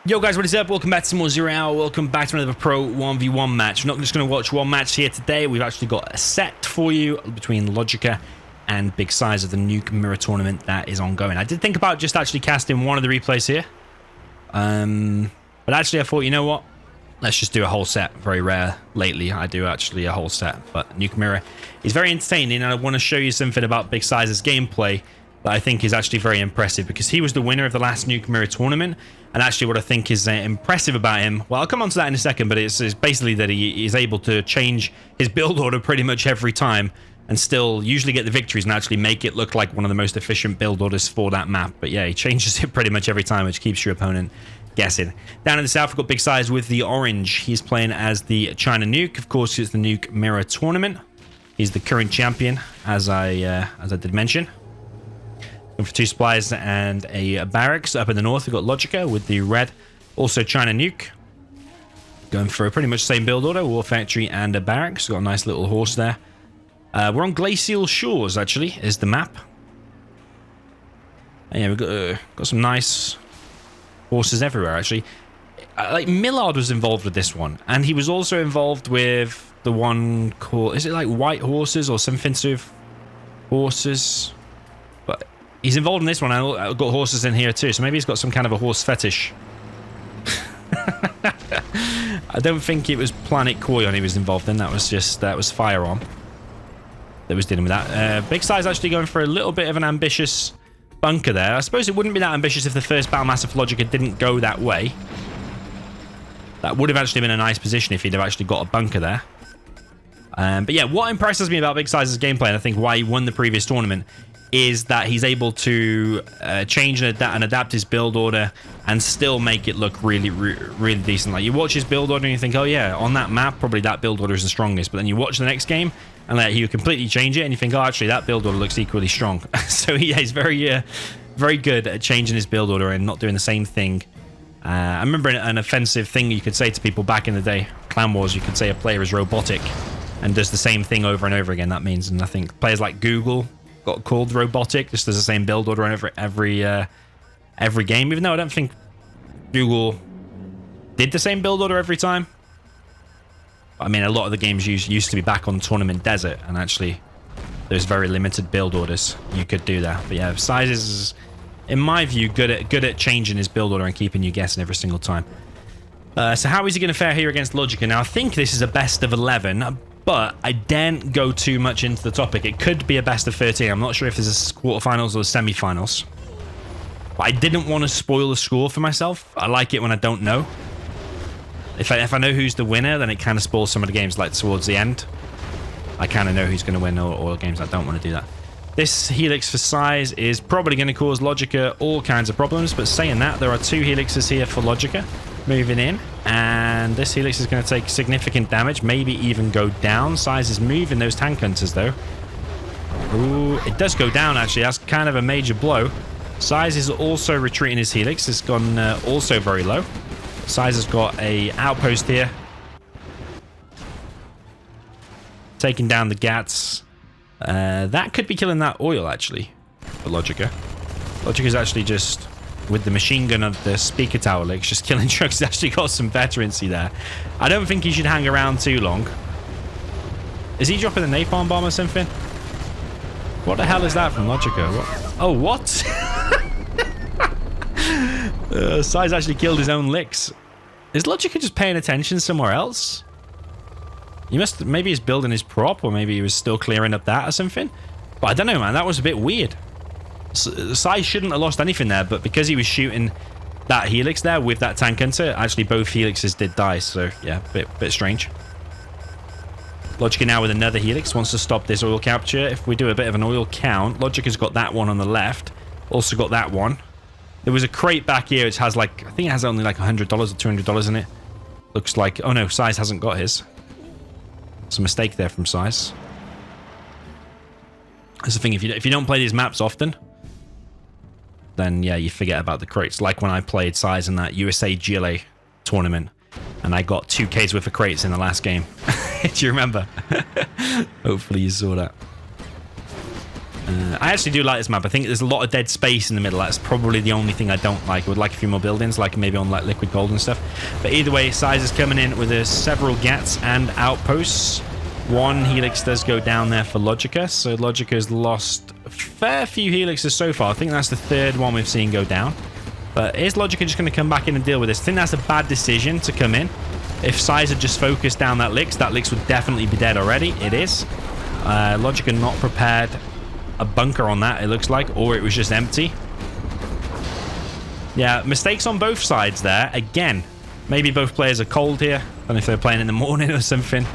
Yo guys, what is up? Welcome back to some more Zero Hour. Welcome back to another Pro 1v1 match. We're not just going to watch one match here today. We've actually got a set for you between Logica and Big Size of the Nuke Mirror Tournament that is ongoing. I did think about just actually casting one of the replays here. But actually I thought, you know what? Let's just do a whole set. Very rare lately I do actually a whole set. But Nuke Mirror is very entertaining, and I want to show you something about Big Size's gameplay that I think is actually very impressive, because he was the winner of the last Nuke Mirror tournament. And actually what I think is impressive about him, well, I'll come on to that in a second, but it's basically that he is able to change his build order pretty much every time and still usually get the victories and actually make it look like one of the most efficient build orders for that map. But yeah, he changes it pretty much every time, which keeps your opponent guessing. Down in the south, we've got Big Size with the orange. He's playing as the China Nuke. Of course, it's the Nuke Mirror tournament. He's the current champion, as I did mention. For two supplies and a barracks. Up in the north, we've got Logica with the red. Also China Nuke. Going for a pretty much same build order. War Factory and a barracks. Got a nice little horse there. We're on Glacial Shores, actually, is the map. And yeah, we've got some nice horses everywhere, actually. Like, Millard was involved with this one. And he was also involved with the one called... Is it like White Horses or something to do with horses? But... he's involved in this one. I've got horses in here too, so maybe he's got some kind of a horse fetish. I don't think it was Planet Koyon he was involved in. That was Firearm that was dealing with that. Big Size actually going for a little bit of an ambitious bunker there. I suppose it wouldn't be that ambitious if the first Battle Massive Logica didn't go that way. That would have actually been a nice position if he'd have actually got a bunker there. But yeah, what impresses me about Big Size's gameplay, and I think why he won the previous tournament, is that he's able to change and adapt his build order and still make it look really decent. Like, you watch his build order and you think, oh yeah, on that map probably that build order is the strongest, but then you watch the next game and like, you completely change it and you think, oh, actually that build order looks equally strong. So yeah, he's very good at changing his build order and not doing the same thing. I remember an offensive thing you could say to people back in the day, Clan Wars, you could say a player is robotic and does the same thing over and over again. That means, and I think players like Google got called robotic, just does the same build order on every game, even though I don't think Google did the same build order every time. I mean, a lot of the games used to be back on Tournament Desert, and actually there's very limited build orders you could do that. But yeah, Size is, in my view, good at changing his build order and keeping you guessing every single time. So how is he going to fare here against Logica? Now, I think this is a best of 11, but I daren't go too much into the topic. It could be a best of 13. I'm not sure if there's a quarterfinals or semi-finals. But I didn't want to spoil the score for myself. I like it when I don't know. If I know who's the winner, then it kind of spoils some of the games, like towards the end. I kind of know who's going to win, or games I don't want to do that. This Helix for Size is probably going to cause Logica all kinds of problems, but saying that, there are two Helixes here for Logica moving in, and this Helix is going to take significant damage, maybe even go down. Size is moving those tank hunters though. Ooh, it does go down actually. That's kind of a major blow. Size is also retreating his Helix. It's gone also very low. Size has got a outpost here, taking down the Gats. That could be killing that oil actually for Logica. Logica's actually just, with the machine gun of the speaker tower legs, just killing trucks. He's actually got some veterancy there. I don't think he should hang around too long. Is he dropping a napalm bomb or something? What the hell is that from Logica? What? Oh, what? Size actually killed his own licks. Is Logica just paying attention somewhere else? Maybe he's building his prop, or maybe he was still clearing up that or something. But I don't know, man. That was a bit weird. Size shouldn't have lost anything there, but because he was shooting that Helix there with that tank hunter, actually both Helixes did die. So yeah, bit strange. Logica now with another Helix wants to stop this oil capture. If we do a bit of an oil count, Logica's got that one on the left, also got that one. There was a crate back here which has like, I think it has only like $100 or $200 in it. Looks like, oh no, Size hasn't got his. It's a mistake there from Size. That's the thing, if you don't play these maps often, then yeah, you forget about the crates. Like when I played Size in that USA GLA tournament, and I got 2Ks worth of crates in the last game. Do you remember? Hopefully you saw that. I actually do like this map. I think there's a lot of dead space in the middle. That's probably the only thing I don't like. I would like a few more buildings, like maybe on like liquid gold and stuff. But either way, Size is coming in with several gats and outposts. One helix does go down there for Logica, so Logica's lost a fair few helixes so far. I think that's the third one we've seen go down. But is Logica just going to come back in and deal with this? I think that's a bad decision to come in. If Size had just focused down that Lix would definitely be dead already. It is. Logica not prepared a bunker on that, it looks like, or it was just empty. Yeah, mistakes on both sides there. Again, maybe both players are cold here. I don't know if they're playing in the morning or something.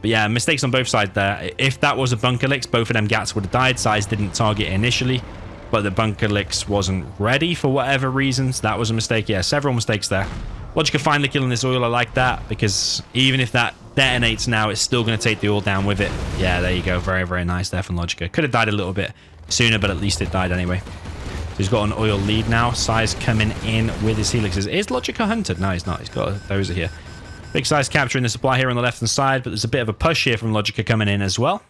But yeah, mistakes on both sides there. If that was a bunker Lix, both of them gats would have died. Size didn't target it initially, but the bunker Lix wasn't ready for whatever reasons. That was a mistake. Yeah, several mistakes there. Logica finally killing this oil. I like that, because even if that detonates now, it's still going to take the oil down with it. Yeah, there you go. Very, very nice there from Logica. Could have died a little bit sooner, but at least it died anyway. So he's got an oil lead now. Size coming in with his helixes. Is Logica hunted? No, he's not. He's got a dozer here. Big Size capturing the supply here on the left-hand side, but there's a bit of a push here from Logica coming in as well.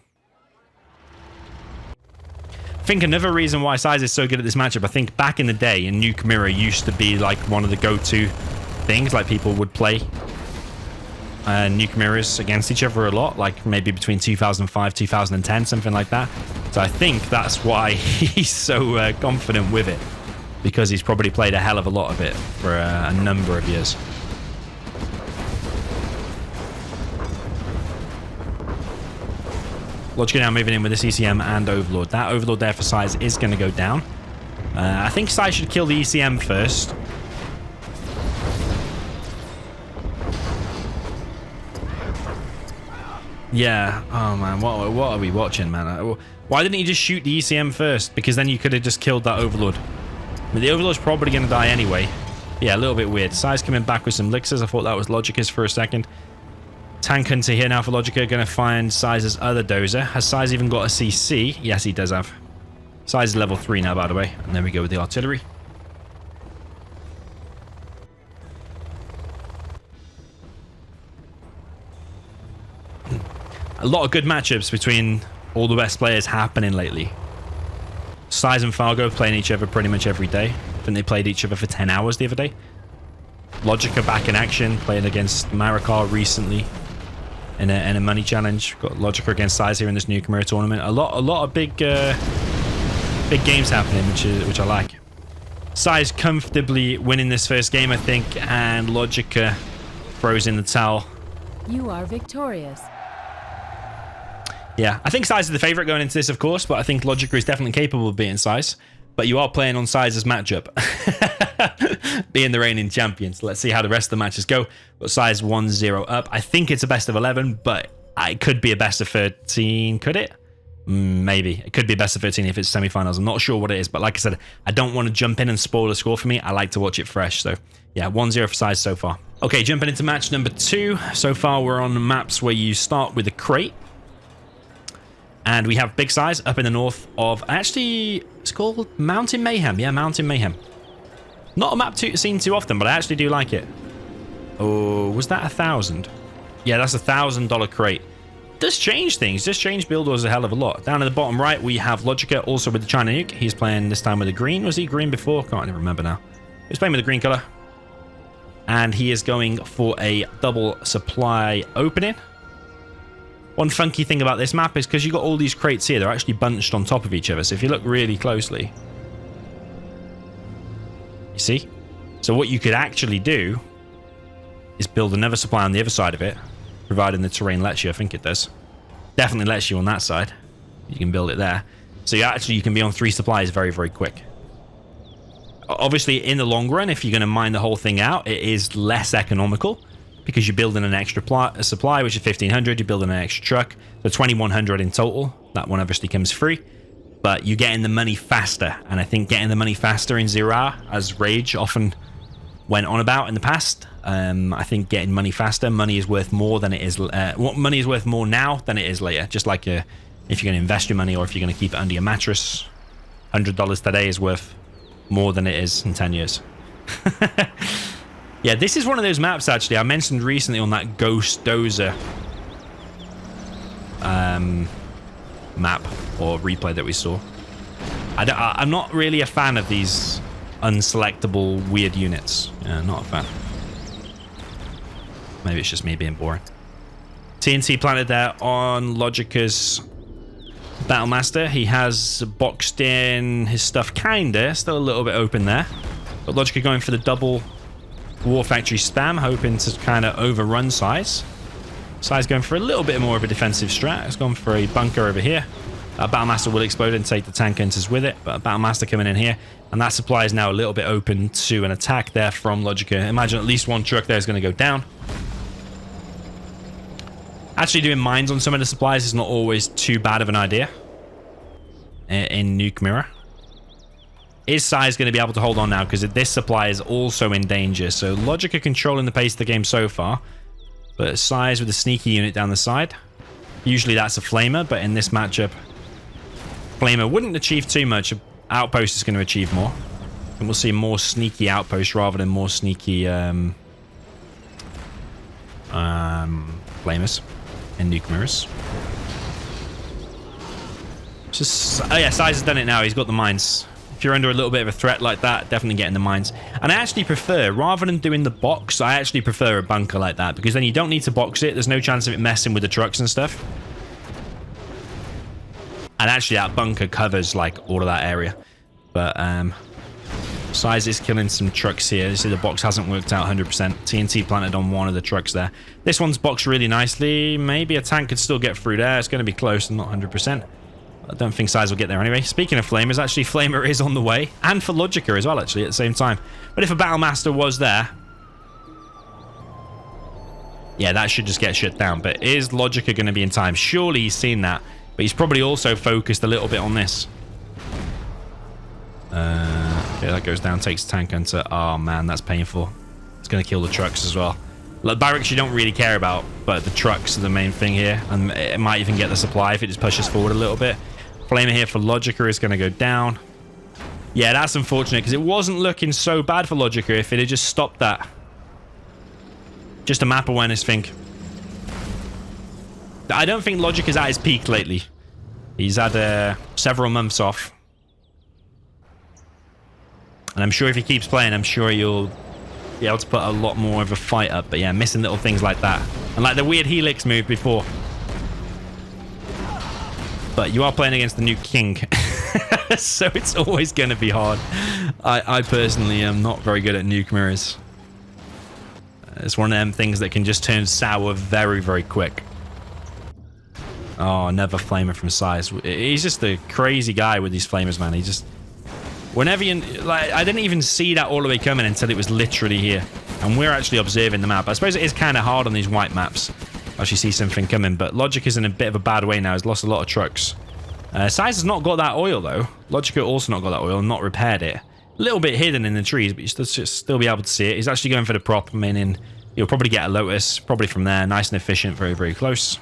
I think another reason why Size is so good at this matchup, I think back in the day, in Nuke Mirror used to be like one of the go-to things. Like people would play Nuke Mirrors against each other a lot, like maybe between 2005, 2010, something like that. So I think that's why he's so confident with it, because he's probably played a hell of a lot of it for a number of years. Logica now moving in with the ECM and Overlord. That Overlord there for Size is going to go down. I think Size should kill the ECM first. Yeah. Oh, man. What are we watching, man? Why didn't he just shoot the ECM first? Because then you could have just killed that Overlord. But the Overlord's probably going to die anyway. Yeah, a little bit weird. Size coming back with some elixirs. I thought that was Logica's for a second. Tank Hunter here now for Logica. Going to find Size's other dozer. Has Size even got a CC? Yes, he does have. Size is level 3 now, by the way. And there we go with the artillery. A lot of good matchups between all the best players happening lately. Size and Fargo playing each other pretty much every day. I think they played each other for 10 hours the other day. Logica back in action, playing against Marikar recently in a money challenge. Got Logica against Size here in this Nuke Mirror tournament. A lot of big games happening, which I like. Size comfortably winning this first game, I think, and Logica throws in the towel. You are victorious. Yeah, I think Size is the favorite going into this, of course, but I think Logica is definitely capable of beating Size. But you are playing on Size's matchup, being the reigning champions. Let's see how the rest of the matches go. But Size 1-0 up. I think it's a best of 11, but it could be a best of 13. Could it? Maybe. It could be a best of 13 if it's semi-finals. I'm not sure what it is, but like I said, I don't want to jump in and spoil the score for me. I like to watch it fresh. So yeah, 1-0 for Size so far. Okay, jumping into match number 2. So far, we're on maps where you start with a crate. And we have Big Size up in the north of... Actually, it's called Mountain Mayhem. Yeah, Mountain Mayhem. Not a map seen too often, but I actually do like it. Oh, was that 1,000? Yeah, that's $1,000 crate. Does change things. Does change build orders a hell of a lot. Down at the bottom right, we have Logica also with the China Nuke. He's playing this time with the green. Was he green before? Can't even remember now. He was playing with the green color. And he is going for a double supply opening. One funky thing about this map is because you've got all these crates here, they're actually bunched on top of each other. So if you look really closely, you see? So what you could actually do is build another supply on the other side of it, providing the terrain lets you. I think it does. Definitely lets you on that side. You can build it there. So you can be on 3 supplies very, very quick. Obviously, in the long run, if you're going to mine the whole thing out, it is less economical, because you're building an extra supply, which is 1,500. You're building an extra truck, so 2,100 in total. That one obviously comes free, but you're getting the money faster. And I think getting the money faster in Zero Hour, as Rage often went on about in the past, I think getting money faster, money is worth more than it is. Money is worth more now than it is later. Just like if you're going to invest your money or if you're going to keep it under your mattress, $100 today is worth more than it is in 10 years. Yeah, this is one of those maps, actually, I mentioned recently on that Ghost Dozer map or replay that we saw. I'm not really a fan of these unselectable weird units. Yeah, not a fan. Maybe it's just me being boring. C&C planted there on Logica's Battlemaster. He has boxed in his stuff kinda. Still a little bit open there. But Logica going for the double War Factory spam, hoping to kind of overrun Size. Size going for a little bit more of a defensive strat. It's gone for a bunker over here. Battlemaster will explode and take the tank enters with it. But Battlemaster coming in here. And that supply is now a little bit open to an attack there from Logica. Imagine at least one truck there is going to go down. Actually doing mines on some of the supplies is not always too bad of an idea in Nuke Mirror. Is Size going to be able to hold on now? Because this supply is also in danger. So Logica controlling the pace of the game so far. But Size with a sneaky unit down the side. Usually that's a Flamer, but in this matchup, Flamer wouldn't achieve too much. Outpost is going to achieve more. And we'll see more sneaky Outpost rather than more sneaky Flamers in Nuke Mirrors. Just, oh yeah, Size has done it now. He's got the mines. If you're under a little bit of a threat like that, definitely get in the mines. And I actually prefer, rather than doing the box, I actually prefer a bunker like that, because then you don't need to box it. There's no chance of it messing with the trucks and stuff. And actually that bunker covers like all of that area. But Size is killing some trucks here. You see the box hasn't worked out 100%. TNT planted on one of the trucks there. This one's boxed really nicely. Maybe a tank could still get through there. It's going to be close and not 100%. I don't think Size will get there anyway. Speaking of Flamers, actually Flamer is on the way. And for Logica as well, actually, at the same time. But if a Battlemaster was there... yeah, that should just get shut down. But is Logica going to be in time? Surely he's seen that. But he's probably also focused a little bit on this. Okay, that goes down, takes tank hunter. Oh man, that's painful. It's going to kill the trucks as well. Like, barracks you don't really care about, but the trucks are the main thing here. And it might even get the supply if it just pushes forward a little bit. Flamer here for Logica is going to go down. Yeah, that's unfortunate because it wasn't looking so bad for Logica if it had just stopped that. Just a map awareness thing. I don't think Logic is at his peak lately. He's had several months off. And I'm sure if he keeps playing, I'm sure you'll be able to put a lot more of a fight up. But yeah, missing little things like that. And like the weird helix move before. But you are playing against the new king. So it's always going to be hard. I personally am not very good at nuke mirrors. It's one of them things that can just turn sour very, very quick. Oh, another Flamer from Size. He's just a crazy guy with these Flamers, man. He just... whenever you... like, I didn't even see that all the way coming until it was literally here. And we're actually observing the map. I suppose it is kind of hard on these white maps. Actually see something coming. But Logic is in a bit of a bad way now. He's lost a lot of trucks. Size has not got that oil, though. Logica also not got that oil and not repaired it. A little bit hidden in the trees, but you should still be able to see it. He's actually going for the prop, meaning he'll probably get a Lotus. Probably from there. Nice and efficient. Very, very close.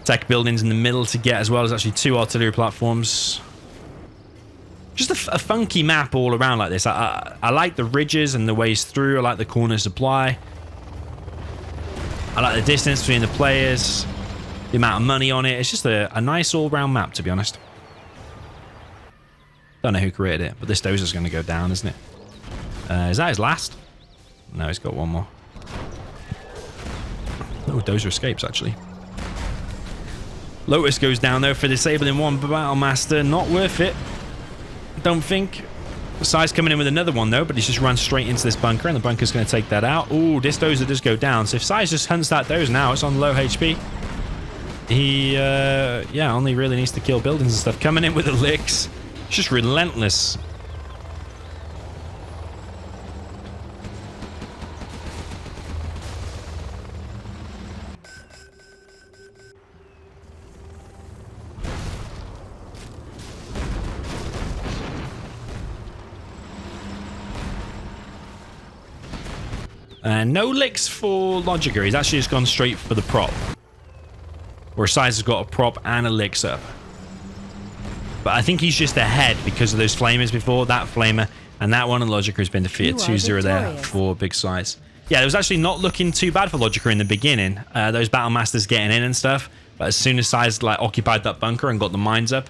Tech buildings in the middle to get as well. There's actually 2 artillery platforms. Just a funky map all around like this. I like the ridges and the ways through. I like the corner supply. I like the distance between the players. The amount of money on it. It's just a nice all-round map, to be honest. Don't know who created it, but this dozer's going to go down, isn't it? Is that his last? No, he's got one more. Oh, dozer escapes, actually. Lotus goes down, though, for disabling one Battlemaster. Not worth it. Don't think. Size coming in with another one, though, but he's just run straight into this bunker, and the bunker's going to take that out. Ooh, this dozer does go down. So if Size just hunts that dozer now, it's on low HP. He, yeah, only really needs to kill buildings and stuff. Coming in with the licks. It's just relentless. No licks for Logica. He's actually just gone straight for the prop. Where Size has got a prop and a licks up. But I think he's just ahead because of those Flamers before. That Flamer and that one, and Logica has been defeated. 2-0 there for Big Size. Yeah, it was actually not looking too bad for Logica in the beginning. Those Battlemasters getting in and stuff. But as soon as Size like occupied that bunker and got the mines up,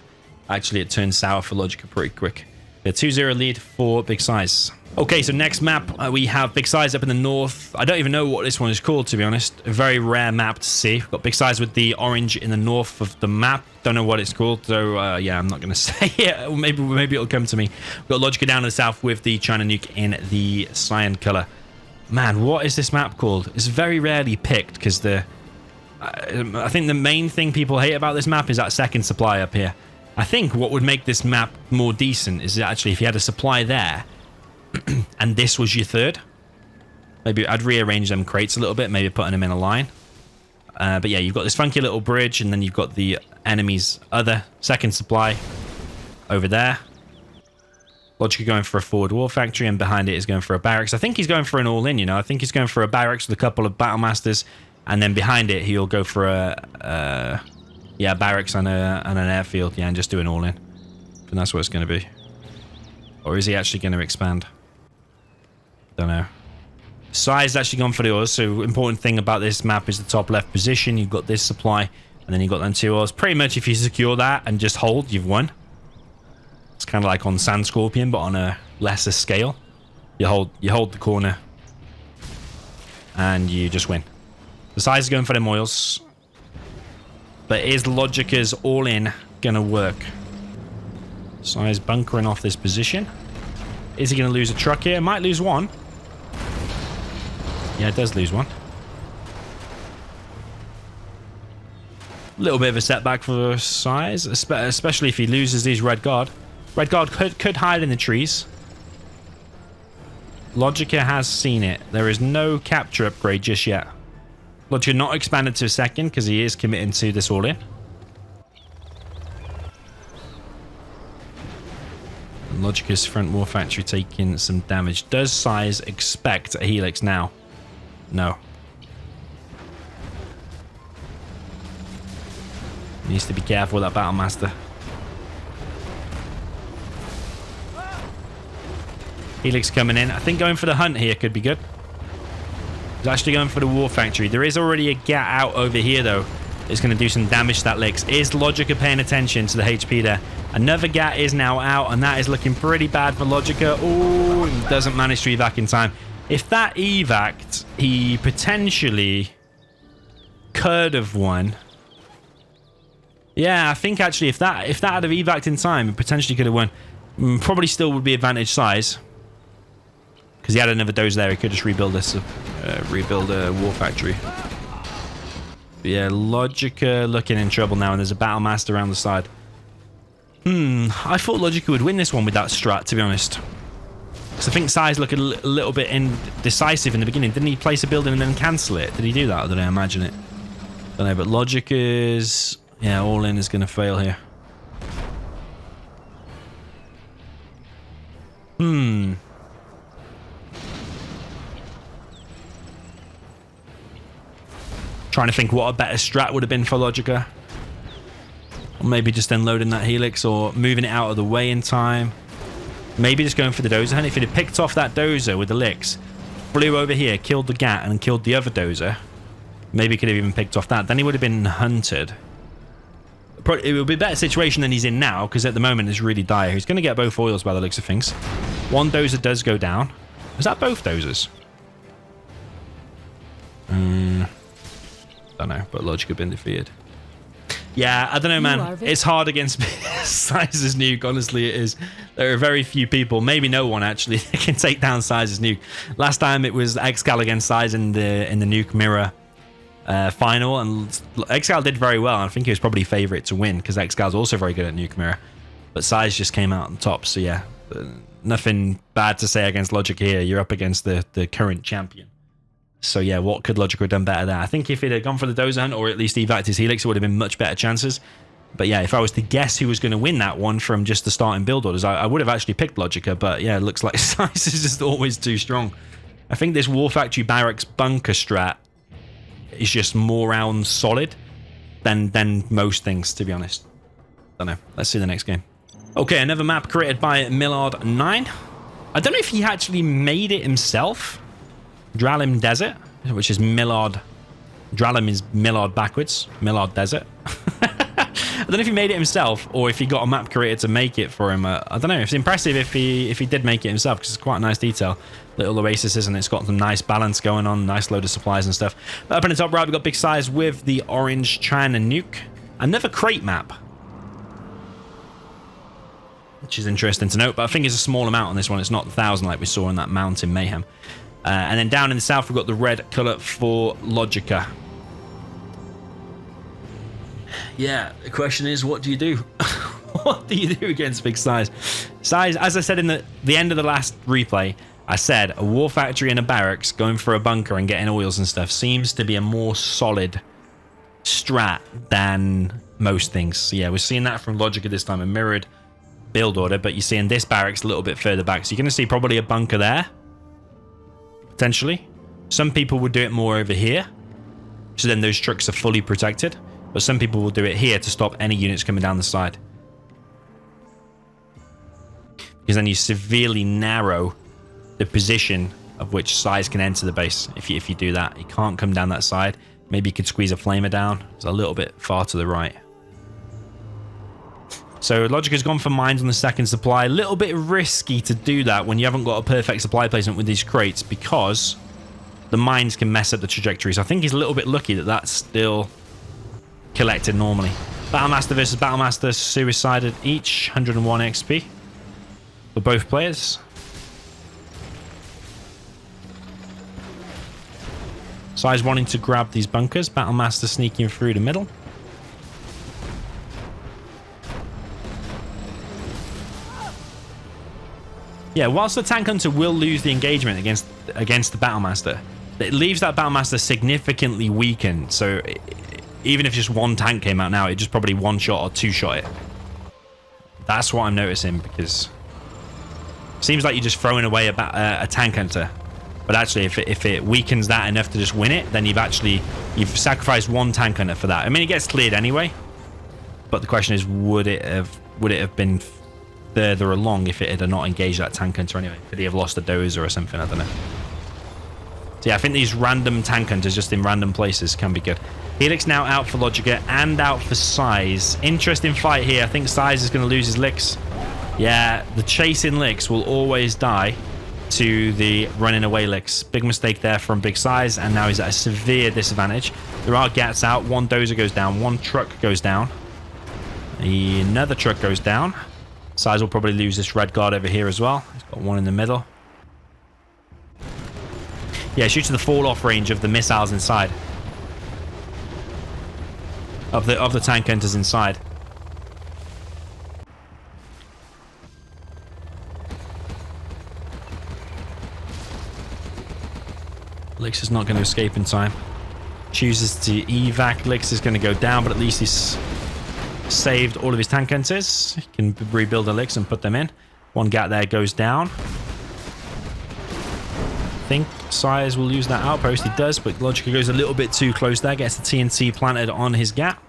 actually it turned sour for Logica pretty quick. A 2-0 lead for Big Size. Okay, so next map, we have Big Size up in the north. I don't even know what this one is called, to be honest. A very rare map to see. We've got Big Size with the orange in the north of the map. Don't know what it's called, so yeah, I'm not going to say it. Maybe it'll come to me. We've got Logica down in the south with the China Nuke in the cyan color. Man, what is this map called? It's very rarely picked because I think the main thing people hate about this map is that second supply up here. I think what would make this map more decent is actually if you had a supply there and this was your third. Maybe I'd rearrange them crates a little bit, maybe putting them in a line. But yeah, you've got this funky little bridge and then you've got the enemy's other second supply over there. Logica going for a forward war factory and behind it is going for a barracks. I think he's going for an all-in, you know. I think he's going for a barracks with a couple of battle masters and then behind it he'll go for a barracks and an airfield, yeah, and just do an all-in. And that's what it's going to be. Or is he actually going to expand? Don't know. Size actually gone for the oils, so important thing about this map is the top left position. You've got this supply, and then you've got them 2 oils. Pretty much if you secure that and just hold, you've won. It's kind of like on Sand Scorpion, but on a lesser scale. You hold the corner, and you just win. The Size is going for them oils. But is Logica's all-in going to work? Size bunkering off this position. Is he going to lose a truck here? Might lose one. Yeah, it does lose one. A little bit of a setback for Size, especially if he loses these Red Guard. Red Guard could hide in the trees. Logica has seen it. There is no capture upgrade just yet. Logica not expanded to a second because he is committing to this all-in. Logica's front war factory taking some damage. Does Size expect a helix now? No. Needs to be careful with that battle master. Helix coming in. I think going for the hunt here could be good. He's actually going for the war factory. There is already a GAT out over here, though. It's going to do some damage to that Lix. Is Logica paying attention to the HP there? Another GAT is now out, and that is looking pretty bad for Logica. Oh, he doesn't manage to evac in time. If that evac'd, he potentially could have won. Yeah, I think actually if that had have evac'd in time, he potentially could have won. Probably still would be advantage Size. Because he had another doze there, he could just rebuild this, rebuild a war factory. But yeah, Logica looking in trouble now, and there's a battle master around the side. I thought Logica would win this one with that strat, to be honest. Because I think Size looked a little bit indecisive in the beginning. Didn't he place a building and then cancel it? Did he do that, or did I imagine it? Don't know, but Logica's... yeah, all-in is going to fail here. Trying to think what a better strat would have been for Logica. Or maybe just unloading that Helix or moving it out of the way in time. Maybe just going for the dozer. And if he'd have picked off that dozer with the licks, flew over here, killed the GAT and killed the other dozer, maybe he could have even picked off that. Then he would have been hunted. Probably, it would be a better situation than he's in now, because at the moment it's really dire. He's going to get both oils by the looks of things. One dozer does go down. Is that both dozers? Don't know, but Logica been defeated. Yeah, I don't know, man. It's hard against Size's Nuke. Honestly, it is. There are very few people, maybe no one actually, that can take down Size's Nuke. Last time it was Excal against Size in the Nuke Mirror final, and Excal did very well. I think he was probably favourite to win because Excal's also very good at Nuke Mirror. But Size just came out on top. So yeah, nothing bad to say against Logica here. You're up against the current champion. So yeah, what could Logica have done better there? I think if he'd have gone for the dozer hunt or at least evac'd his Helix, it would have been much better chances. But yeah, if I was to guess who was going to win that one from just the starting build orders, I would have actually picked Logica. But yeah, it looks like Size is just always too strong. I think this War Factory Barracks bunker strat is just more round solid than most things, to be honest. Don't know. Let's see the next game. Okay, another map created by Millard9. I don't know if he actually made it himself. Dralim Desert, which is Millard Dralum is Millard backwards. Millard Desert. I don't know if he made it himself or if he got a map creator to make it for him. I don't know. It's impressive if he did make it himself because it's quite a nice detail. Little oasis, and it's got some nice balance going on. Nice load of supplies and stuff. Up in the top right, we've got Big Size with the orange China Nuke. Another crate map, which is interesting to note, but I think it's a small amount on this one. It's not 1,000 like we saw in that Mountain Mayhem. And then down in the south, we've got the red colour for Logica. Yeah, the question is, what do you do? What do you do against Big Size? Size, as I said in the end of the last replay, I said a war factory and a barracks going for a bunker and getting oils and stuff seems to be a more solid strat than most things. So yeah, we're seeing that from Logica this time, a mirrored build order, but you're seeing this barracks a little bit further back. So you're going to see probably a bunker there, potentially. Some people would do it more over here, so then those trucks are fully protected. But some people will do it here to stop any units coming down the side. Because then you severely narrow the position of which Size can enter the base. If you do that, he can't come down that side. Maybe you could squeeze a flamer down. It's a little bit far to the right. So Logica's gone for mines on the second supply. A little bit risky to do that when you haven't got a perfect supply placement with these crates, because the mines can mess up the trajectory. So I think he's a little bit lucky that that's still collected normally. Battlemaster versus Battlemaster, suicided each, 101 XP for both players. Size wanting to grab these bunkers. Battlemaster sneaking through the middle. Yeah, whilst the Tank Hunter will lose the engagement against the Battlemaster, it leaves that Battlemaster significantly weakened. So even if just one tank came out now, it just probably one shot or two shot it. That's what I'm noticing, because it seems like you're just throwing away a Tank Hunter. But actually, if it weakens that enough to just win it, then you've sacrificed one Tank Hunter for that. I mean, it gets cleared anyway. But the question is, would it have been further along if it had not engaged that Tank Hunter anyway? Could he have lost a dozer or something? I don't know. So yeah, I think these random Tank Hunters just in random places can be good. Helix now out for Logica and out for Size. Interesting fight here. I think Size is going to lose his licks. Yeah, the chasing licks will always die to the running away licks. Big mistake there from Big Size, and now he's at a severe disadvantage. There are gats out. One dozer goes down. One truck goes down. Another truck goes down. Size will probably lose this red guard over here as well. He's got one in the middle. Yeah, shoot to the fall-off range of the missiles inside. Of the Tank Hunters inside. Lix is not going to escape in time. Chooses to evac. Lix is going to go down, but at least he's saved all of his Tank Hunters. He can rebuild the Lix and put them in. One gat there goes down. I think Size will lose that outpost. He does, but Logica goes a little bit too close there. Gets the TNT planted on his gap.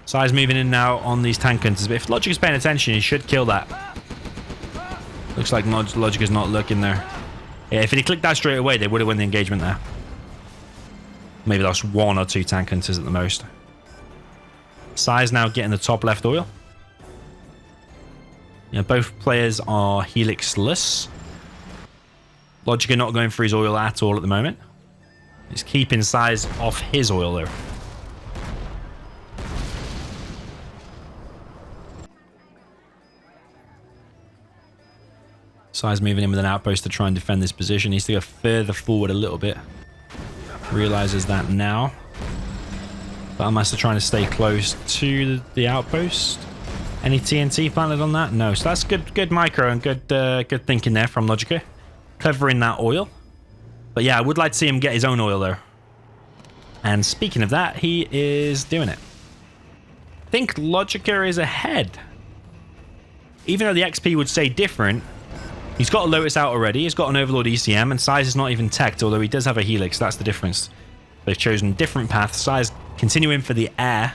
Size moving in now on these Tank Hunters, but if Logica's paying attention, he should kill that. Looks like Logica's not looking there. Yeah, if he clicked that straight away, they would have won the engagement there. Maybe lost one or two Tank Hunters at the most. Size now getting the top left oil. Yeah, both players are helixless. Logica not going for his oil at all at the moment. He's keeping Size off his oil though. Size moving in with an outpost to try and defend this position. Needs to go further forward a little bit. Realizes that now. Battlemaster trying to stay close to the outpost. Any TNT planted on that? No. So that's good micro and good thinking there from Logica. Covering that oil. But yeah, I would like to see him get his own oil though. And speaking of that, he is doing it. I think Logica is ahead. Even though the XP would say different, he's got a Lotus out already. He's got an Overlord ECM, and Size is not even teched, although he does have a Helix. That's the difference. They've chosen different paths. Size continuing for the air,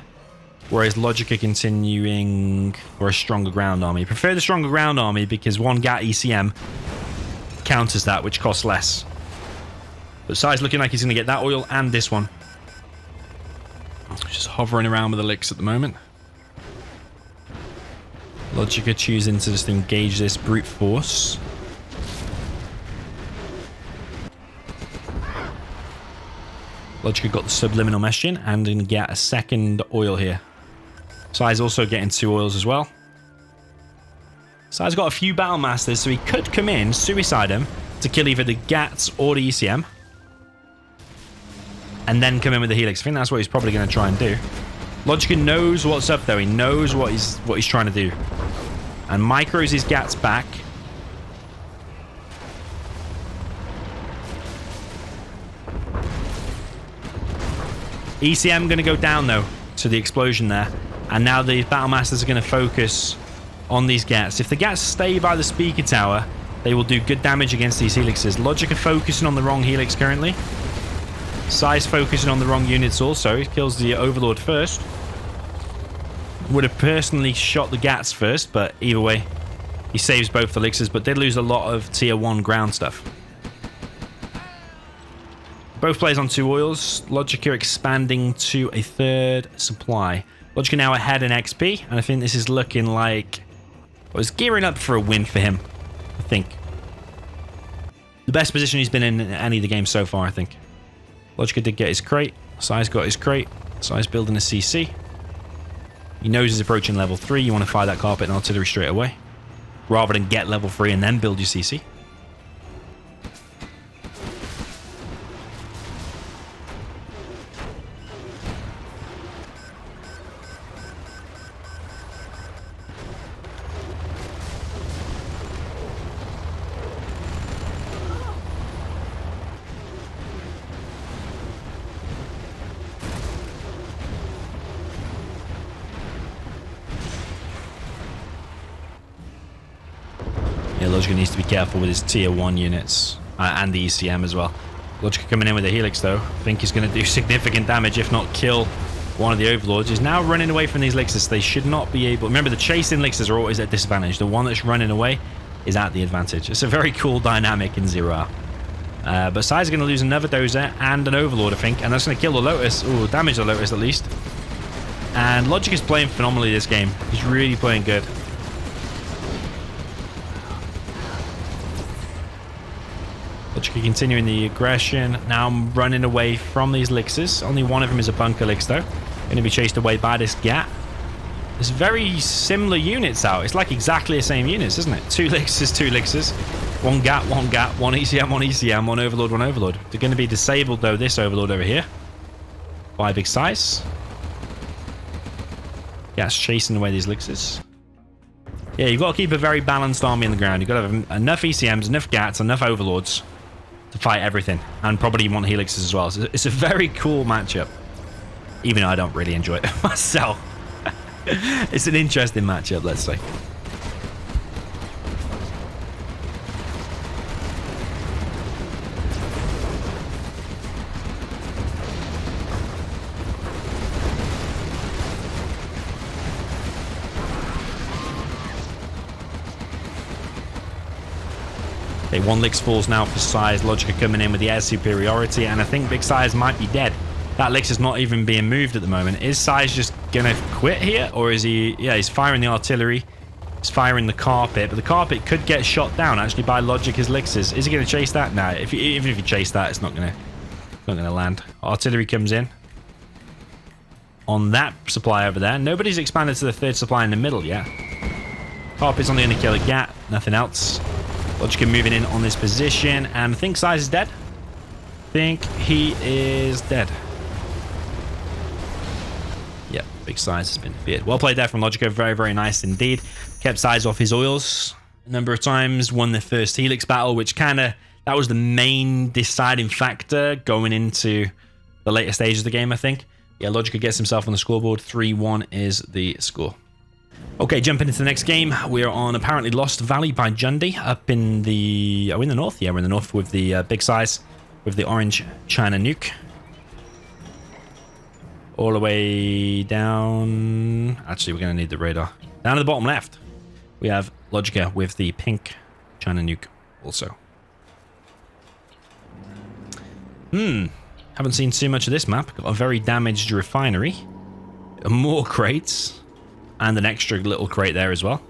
whereas Logica continuing for a stronger ground army. Prefer the stronger ground army because one GAT ECM counters that, which costs less. But Sai's looking like he's going to get that oil and this one. Just hovering around with the licks at the moment. Logica choosing to just engage this brute force. Logica got the subliminal messaging and going to get a second oil here. Sai's also getting 2 oils as well. Sai's got a few battle masters, so he could come in, suicide him to kill either the GATs or the ECM. And then come in with the Helix. I think that's what he's probably going to try and do. Logica knows what's up though. He knows what he's trying to do. And micros his GATs back. ECM going to go down though to the explosion there. And now the battle masters are going to focus on these GATs. If the GATs stay by the speaker tower, they will do good damage against these helixes. Logica focusing on the wrong helix currently. Sai's focusing on the wrong units also. He kills the Overlord first. Would have personally shot the GATs first, but either way, he saves both the elixirs, but did lose a lot of tier 1 ground stuff. Both players on 2 oils. Logica expanding to a 3rd supply. Logica now ahead in XP, and I think this is looking like... well, it's gearing up for a win for him, I think. The best position he's been in any of the games so far, I think. Logica did get his crate. Sai's got his crate. Sai's building a CC. He knows he's approaching level 3. You want to fire that carpet and artillery straight away, rather than get level 3 and then build your CC. Logica needs to be careful with his tier 1 units and the ECM as well. Logica coming in with a Helix though. I think he's going to do significant damage, if not kill one of the Overlords. He's now running away from these elixirs. They should not be able... remember, the chasing elixirs are always at disadvantage. The one that's running away is at the advantage. It's a very cool dynamic in Zero Hour. But Sai's going to lose another Dozer and an Overlord, I think. And that's going to kill the Lotus. Ooh, damage the Lotus at least. And Logica's playing phenomenally this game. He's really playing good. Logica continuing the aggression. Now I'm running away from these elixirs. Only one of them is a bunker elix though. Going to be chased away by this GAT. There's very similar units out. It's like exactly the same units, isn't it? 2 elixirs, 2 elixirs. 1 GAT, 1 GAT, 1 ECM, 1 ECM, 1 Overlord, 1 Overlord. They're going to be disabled though, this Overlord over here. By big size. GAT's chasing away these elixirs. Yeah, you've got to keep a very balanced army on the ground. You've got to have enough ECMs, enough GATs, enough Overlords to fight everything, and probably want helixes as well. So it's a very cool matchup, even though I don't really enjoy it myself. It's an interesting matchup, let's say. Okay, 1 Lix falls now for Sai's. Logica coming in with the air superiority, and I think Big Sai's might be dead. That Lix is not even being moved at the moment. Is Sai's just gonna quit here, or is he... yeah, he's firing the artillery. He's firing the carpet, but the carpet could get shot down actually by Logica's Lixes. Is he gonna chase that? No, even if you chase that, it's not gonna land. Artillery comes in on that supply over there. Nobody's expanded to the 3rd supply in the middle yet. Carpet's only gonna kill a GAT, nothing else. Logica moving in on this position, and I think Sai's is dead. I think he is dead. Yep, big Sai's has been defeated. Well played there from Logica. Very, very nice indeed. Kept Sai's off his oils a number of times. Won the first Helix battle, which kind of... that was the main deciding factor going into the later stages of the game, I think. Yeah, Logica gets himself on the scoreboard. 3-1 is the score. Okay, jumping into the next game. We are on apparently Lost Valley by Jundi, up in the... oh, in the north? Yeah, we're in the north with the big size, with the orange China Nuke. All the way down... actually, we're going to need the radar. Down to the bottom left, we have Logica with the pink China Nuke also. Haven't seen too much of this map. Got a very damaged refinery. More crates. And an extra little crate there as well.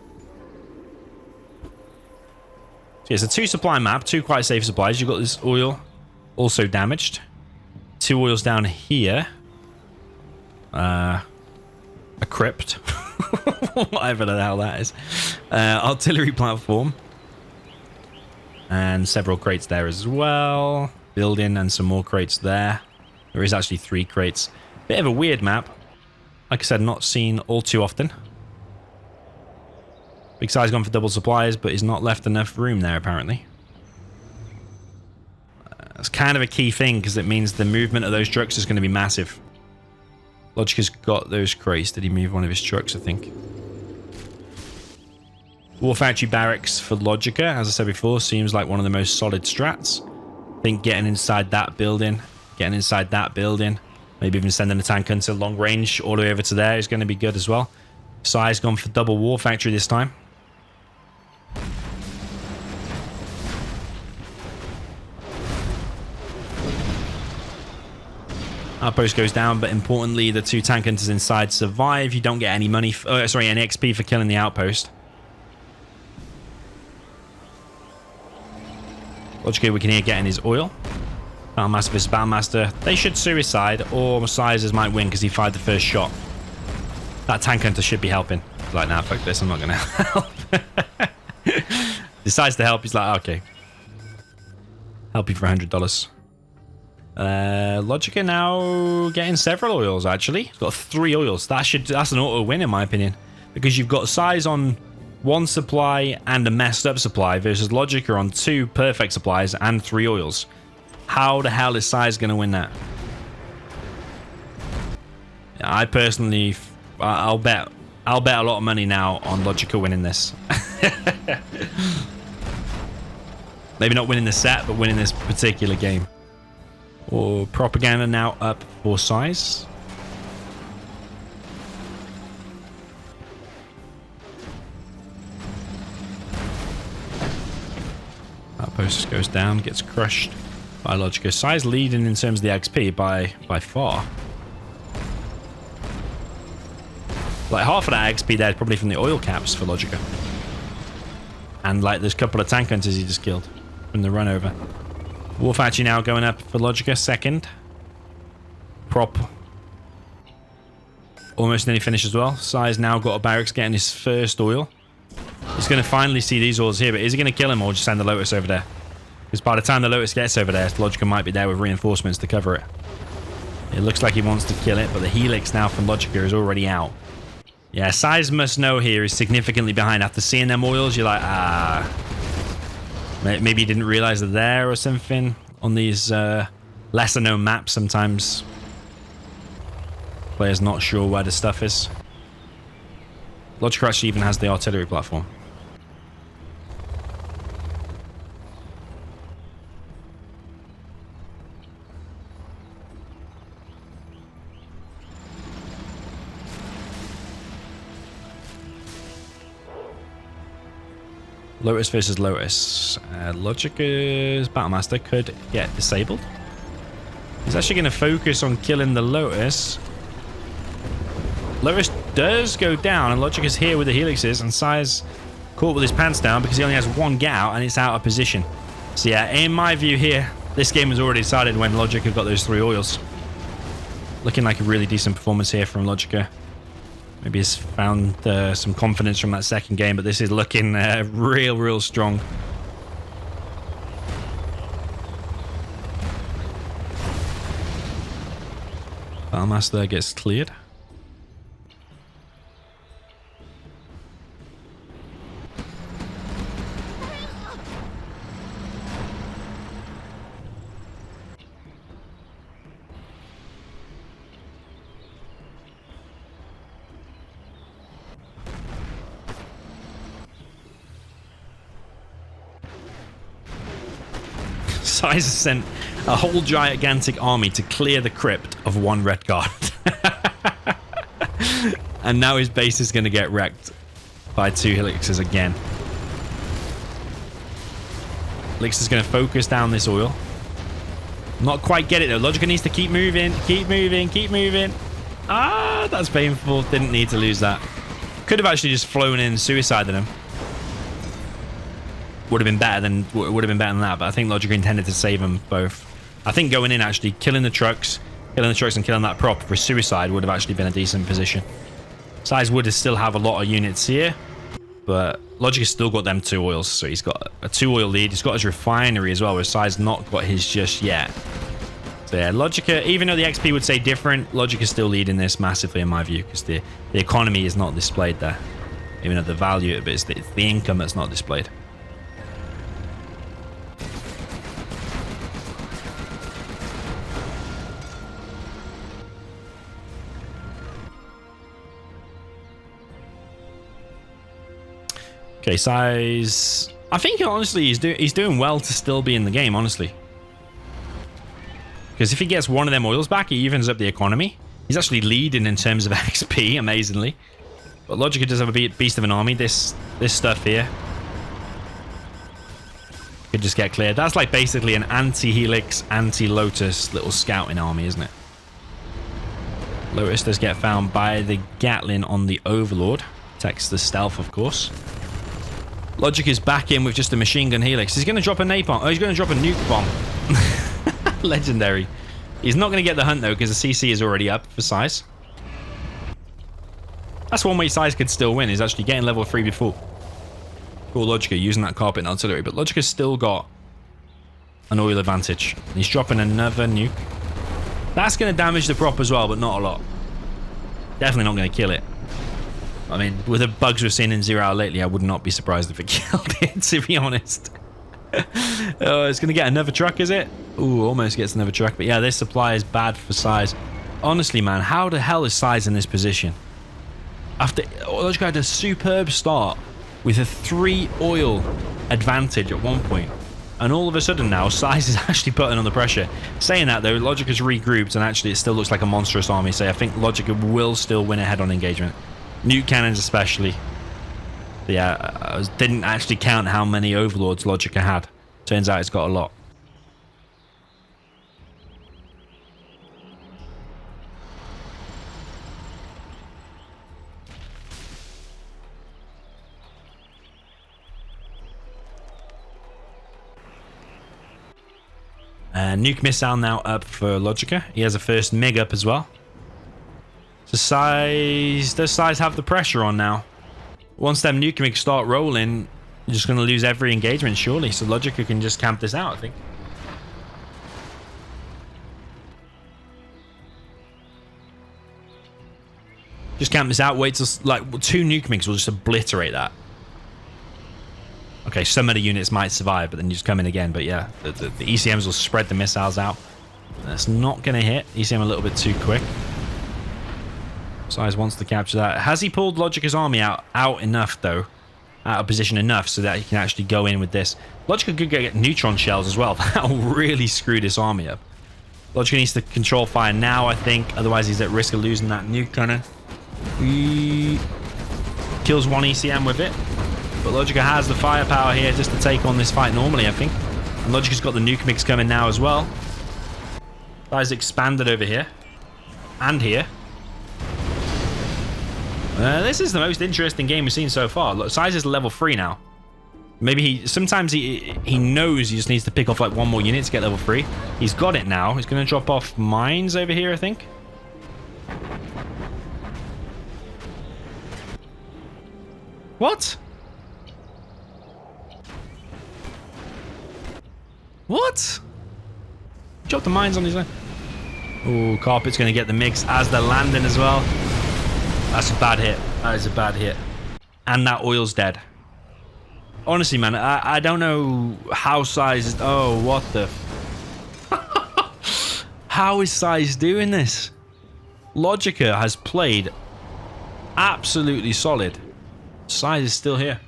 So yeah, it's a 2 supply map. 2 quite safe supplies. You've got this oil also damaged. 2 oils down here. A crypt. Whatever the hell that is. Artillery platform. And several crates there as well. Building and some more crates there. There is actually 3 crates. Bit of a weird map. Like I said, not seen all too often. Big size gone for double supplies, but he's not left enough room there apparently. That's kind of a key thing because it means the movement of those trucks is going to be massive. Logica's got those crates. Did he move one of his trucks, I think? War Factory Barracks for Logica, as I said before, seems like one of the most solid strats. I think getting inside that building, maybe even sending a tank hunter long range all the way over to there is going to be good as well. Size gone for double War Factory this time. Outpost goes down, but importantly, the 2 tank hunters inside survive. You don't get any money, any XP for killing the outpost. Logica, we can hear getting his oil. Battlemaster vs. Battlemaster. They should suicide, or Sizes might win because he fired the first shot. That tank hunter should be helping. He's like, nah, fuck this, I'm not going to help. Decides to help. He's like, okay. Help you for $100. Logica now getting several oils, actually. He's got 3 oils. That's an auto win, in my opinion. Because you've got Size on 1 supply and a messed up supply versus Logica on 2 perfect supplies and 3 oils. How the hell is Size going to win that? I personally, I'll bet a lot of money now on Logica winning this. Maybe not winning the set, but winning this particular game. Or Propaganda now up for Size. Outpost goes down, gets crushed by Logica. Size leading in terms of the XP by far. Like half of that XP there is probably from the oil caps for Logica. And like there's a couple of tank hunters he just killed from the run over. War Factory now going up for Logica, second. Prop. Almost nearly finished as well. Size now got a barracks getting his first oil. He's going to finally see these oils here, but is he going to kill him or just send the Lotus over there? Because by the time the Lotus gets over there, Logica might be there with reinforcements to cover it. It looks like he wants to kill it, but the Helix now from Logica is already out. Yeah, Size must know here is significantly behind. After seeing them oils, you're like, ah. Maybe you didn't realize they're there or something. On these lesser known maps, sometimes players not sure where the stuff is. Logica actually even has the artillery platform. Lotus versus Lotus. Logica's Battlemaster could get disabled. He's actually going to focus on killing the Lotus. Lotus does go down, and Logica's here with the Helixes, and Size caught with his pants down because he only has 1 get out, and it's out of position. So yeah, in my view here, this game was already decided when Logica got those 3 oils. Looking like a really decent performance here from Logica. Maybe he's found some confidence from that second game, but this is looking real strong. Battlemaster gets cleared. Size has sent a whole gigantic army to clear the crypt of 1 red guard. And now his base is going to get wrecked by 2 Helixes again. Helix is going to focus down this oil. Not quite get it though. Logica needs to keep moving, keep moving, keep moving. Ah, that's painful. Didn't need to lose that. Could have actually just flown in and suicided him. Would have been better than that, but I think Logica intended to save them both. I think going in actually killing the trucks and killing that prop for suicide would have actually been a decent position. Size would still have a lot of units here, but Logica's still got them 2 oils, so he's got a 2 oil lead. He's got his refinery as well, where Size not got his just yet. So yeah, Logica, even though the XP would say different, Logica's still leading this massively in my view, because the economy is not displayed there. Even though the value of it is the income that's not displayed. Okay, Size. I think honestly he's doing well to still be in the game, honestly. Because if he gets one of them oils back, he evens up the economy. He's actually leading in terms of XP, amazingly. But Logica does have a beast of an army. This stuff here could just get cleared. That's like basically an anti-Helix, anti-Lotus little scouting army, isn't it? Lotus does get found by the Gatlin on the Overlord. Protects the stealth, of course. Logic is back in with just a machine gun helix. He's going to drop a napalm. Oh, he's going to drop a nuke bomb. Legendary. He's not going to get the hunt, though, because the CC is already up for Size. That's one way Size could still win, is actually getting level 3 before. Cool, Logica using that carpet and artillery. But Logica's still got an oil advantage. He's dropping another nuke. That's going to damage the prop as well, but not a lot. Definitely not going to kill it. I mean, with the bugs we've seen in Zero Hour lately, I would not be surprised if it killed it, to be honest. Oh, it's going to get another truck, is it? Ooh, almost gets another truck. But yeah, this supply is bad for Size. Honestly, man, how the hell is Size in this position? After Logica had a superb start with a 3 oil advantage at one point. And all of a sudden now, Size is actually putting on the pressure. Saying that, though, Logica's regrouped, and actually it still looks like a monstrous army. So I think Logica will still win a head-on engagement. Nuke cannons especially. But yeah, I didn't actually count how many Overlords Logica had. Turns out it's got a lot. Nuke missile now up for Logica. He has a first MiG up as well. So does Size have the pressure on now? Once them nuke MiGs start rolling, you're just going to lose every engagement, surely. So Logica can just camp this out, I think. Just camp this out, wait till like 2 nuke MiGs will just obliterate that. Okay, some of the units might survive, but then you just come in again. But yeah, the ECMs will spread the missiles out. That's not going to hit. ECM a little bit too quick. Size wants to capture that. Has he pulled Logica's army out enough, though? Out of position enough so that he can actually go in with this. Logica could get neutron shells as well. That'll really screw this army up. Logica needs to control fire now, I think. Otherwise, he's at risk of losing that nuke cannon. He kills 1 ECM with it. But Logica has the firepower here just to take on this fight normally, I think. And Logica's got the nuke mix coming now as well. Size expanded over here. And here. This is the most interesting game we've seen so far. Look, Size is level 3 now. Maybe sometimes he knows he just needs to pick off like 1 more unit to get level 3. He's got it now. He's going to drop off mines over here, I think. What? What? Drop the mines on his own. Oh, Carpet's going to get the mix as they're landing as well. That's a bad hit. That is a bad hit. And that oil's dead. Honestly, man, I don't know how Size is... Oh, what the... How is Size doing this? Logica has played absolutely solid. Size is still here.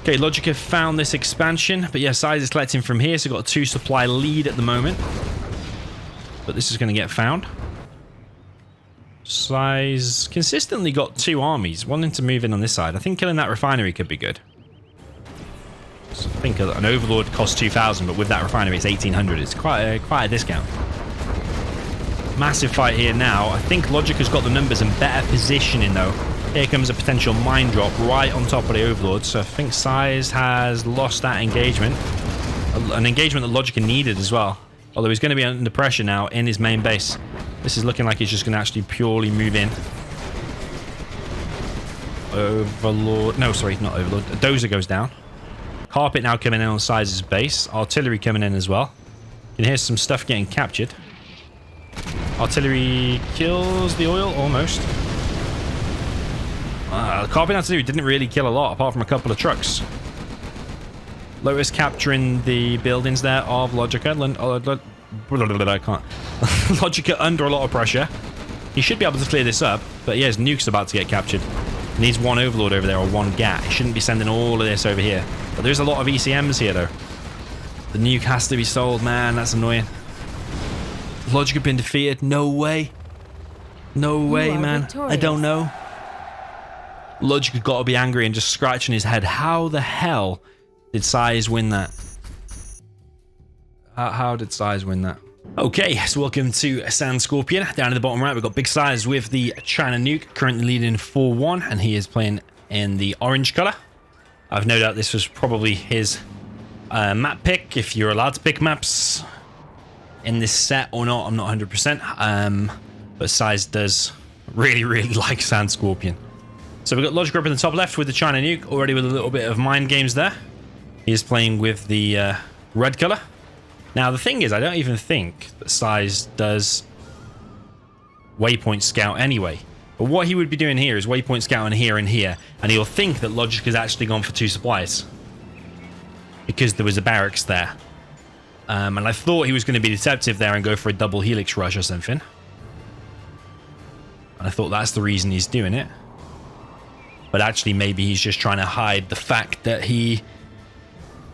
Okay, Logica found this expansion, but yeah, Size is collecting from here, so got a 2 supply lead at the moment. but this is going to get found. Size consistently got 2 armies wanting to move in on this side. I think killing that refinery could be good. So I think an overlord costs 2,000, but with that refinery it's 1,800. It's quite a discount. Massive fight here now. I think Logica's got the numbers and better positioning though. Here comes a potential mine drop right on top of the overlord. So I think Size has lost that engagement. An engagement that Logica needed as well. Although he's going to be under pressure now in his main base. This is looking like he's just going to actually purely move in. Overlord. No, sorry, not Overlord. A Dozer goes down. Carpet now coming in on Size's base. Artillery coming in as well. You can hear some stuff getting captured. Artillery kills the oil, almost. The Carpet Artillery didn't really kill a lot, apart from a couple of trucks. Lotus capturing the buildings there of Logica. I can't. Logica under a lot of pressure. He should be able to clear this up, but yeah, his nuke's about to get captured. Needs 1 overlord over there, or 1 GAT. He shouldn't be sending all of this over here. But there's a lot of ECMs here, though. The nuke has to be sold, man. That's annoying. Logica been defeated? No way. No way, man. Victorious. I don't know. Logica got to be angry and just scratching his head. How the hell did Size win that? How did Size win that? Okay, so welcome to Sand Scorpion. Down in the bottom right, we've got Big Size with the China Nuke, currently leading 4-1, and he is playing in the orange color. I've no doubt this was probably his map pick, if you're allowed to pick maps in this set or not, I'm not 100%. But Size does really like Sand Scorpion. So we've got Logica up in the top left with the China Nuke, already with a little bit of mind games there. He is playing with the red color. Now, the thing is, I don't even think that Size does waypoint scout anyway. But what he would be doing here is waypoint scouting here and here, and he'll think that Logic has actually gone for 2 supplies because there was a barracks there. And I thought he was going to be deceptive there and go for a double helix rush or something. And I thought that's the reason he's doing it. But actually, maybe he's just trying to hide the fact that he